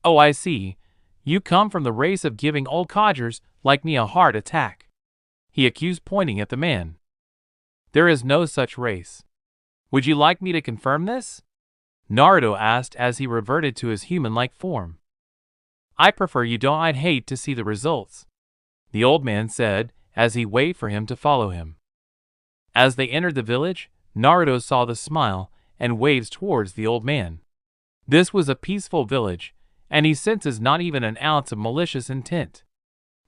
"Oh, I see. You come from the race of giving old codgers like me a heart attack," he accused, pointing at the man. "There is no such race. Would you like me to confirm this?" Naruto asked as he reverted to his human-like form. "I prefer you don't. I'd hate to see the results," the old man said as he waited for him to follow him. As they entered the village, Naruto saw the smile and waves towards the old man. This was a peaceful village, and he senses not even an ounce of malicious intent.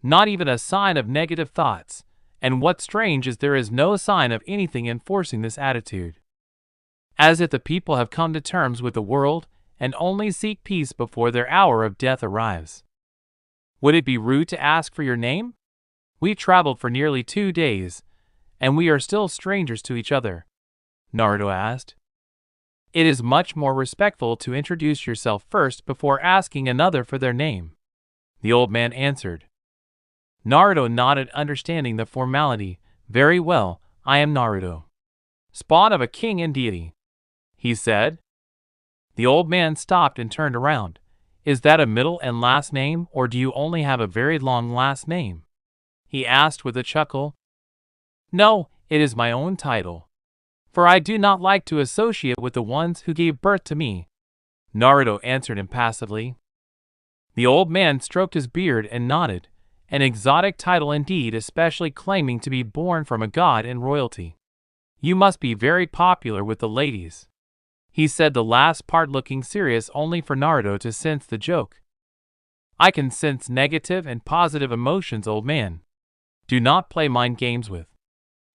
Not even a sign of negative thoughts, and what's strange is there is no sign of anything enforcing this attitude. As if the people have come to terms with the world and only seek peace before their hour of death arrives. "Would it be rude to ask for your name? We traveled for nearly 2 days, and we are still strangers to each other," Naruto asked. "It is much more respectful to introduce yourself first before asking another for their name," the old man answered. Naruto nodded, understanding the formality. Very well, I am Naruto, spawn of a king and deity, he said. The old man stopped and turned around. Is that a middle and last name, or do you only have a very long last name? He asked with a chuckle. No, it is my own title, for I do not like to associate with the ones who gave birth to me, Naruto answered impassively. The old man stroked his beard and nodded. An exotic title indeed, especially claiming to be born from a god and royalty. You must be very popular with the ladies, he said, the last part looking serious only for Naruto to sense the joke. I can sense negative and positive emotions, old man. Do not play mind games with,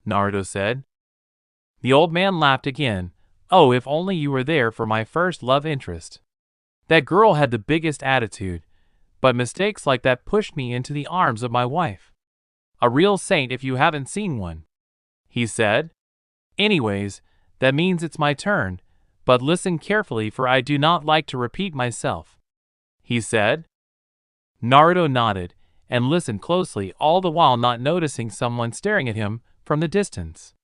Naruto said. The old man laughed again. Oh, if only you were there for my first love interest. That girl had the biggest attitude, but mistakes like that pushed me into the arms of my wife. A real saint if you haven't seen one, he said. Anyways, that means it's my turn, but listen carefully for I do not like to repeat myself, he said. Naruto nodded and listened closely, all the while not noticing someone staring at him from the distance.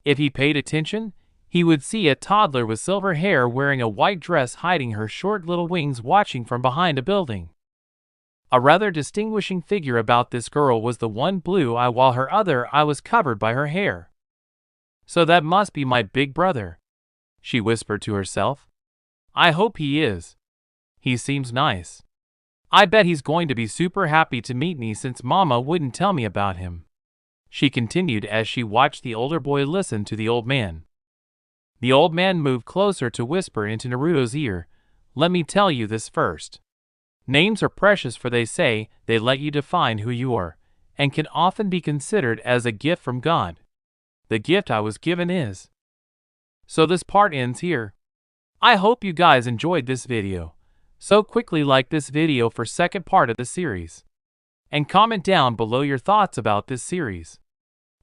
If he paid attention, he would see a toddler with silver hair wearing a white dress hiding her short little wings watching from behind a building. A rather distinguishing figure about this girl was the one blue eye while her other eye was covered by her hair. So that must be my big brother, she whispered to herself. I hope he is. He seems nice. I bet he's going to be super happy to meet me since Mama wouldn't tell me about him, she continued as she watched the older boy listen to the old man. The old man moved closer to whisper into Naruto's ear, let me tell you this first. Names are precious, for they say they let you define who you are, and can often be considered as a gift from God. The gift I was given is. So this part ends here. I hope you guys enjoyed this video. So quickly like this video for second part of the series. And comment down below your thoughts about this series.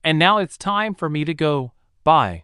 And now it's time for me to go. Bye.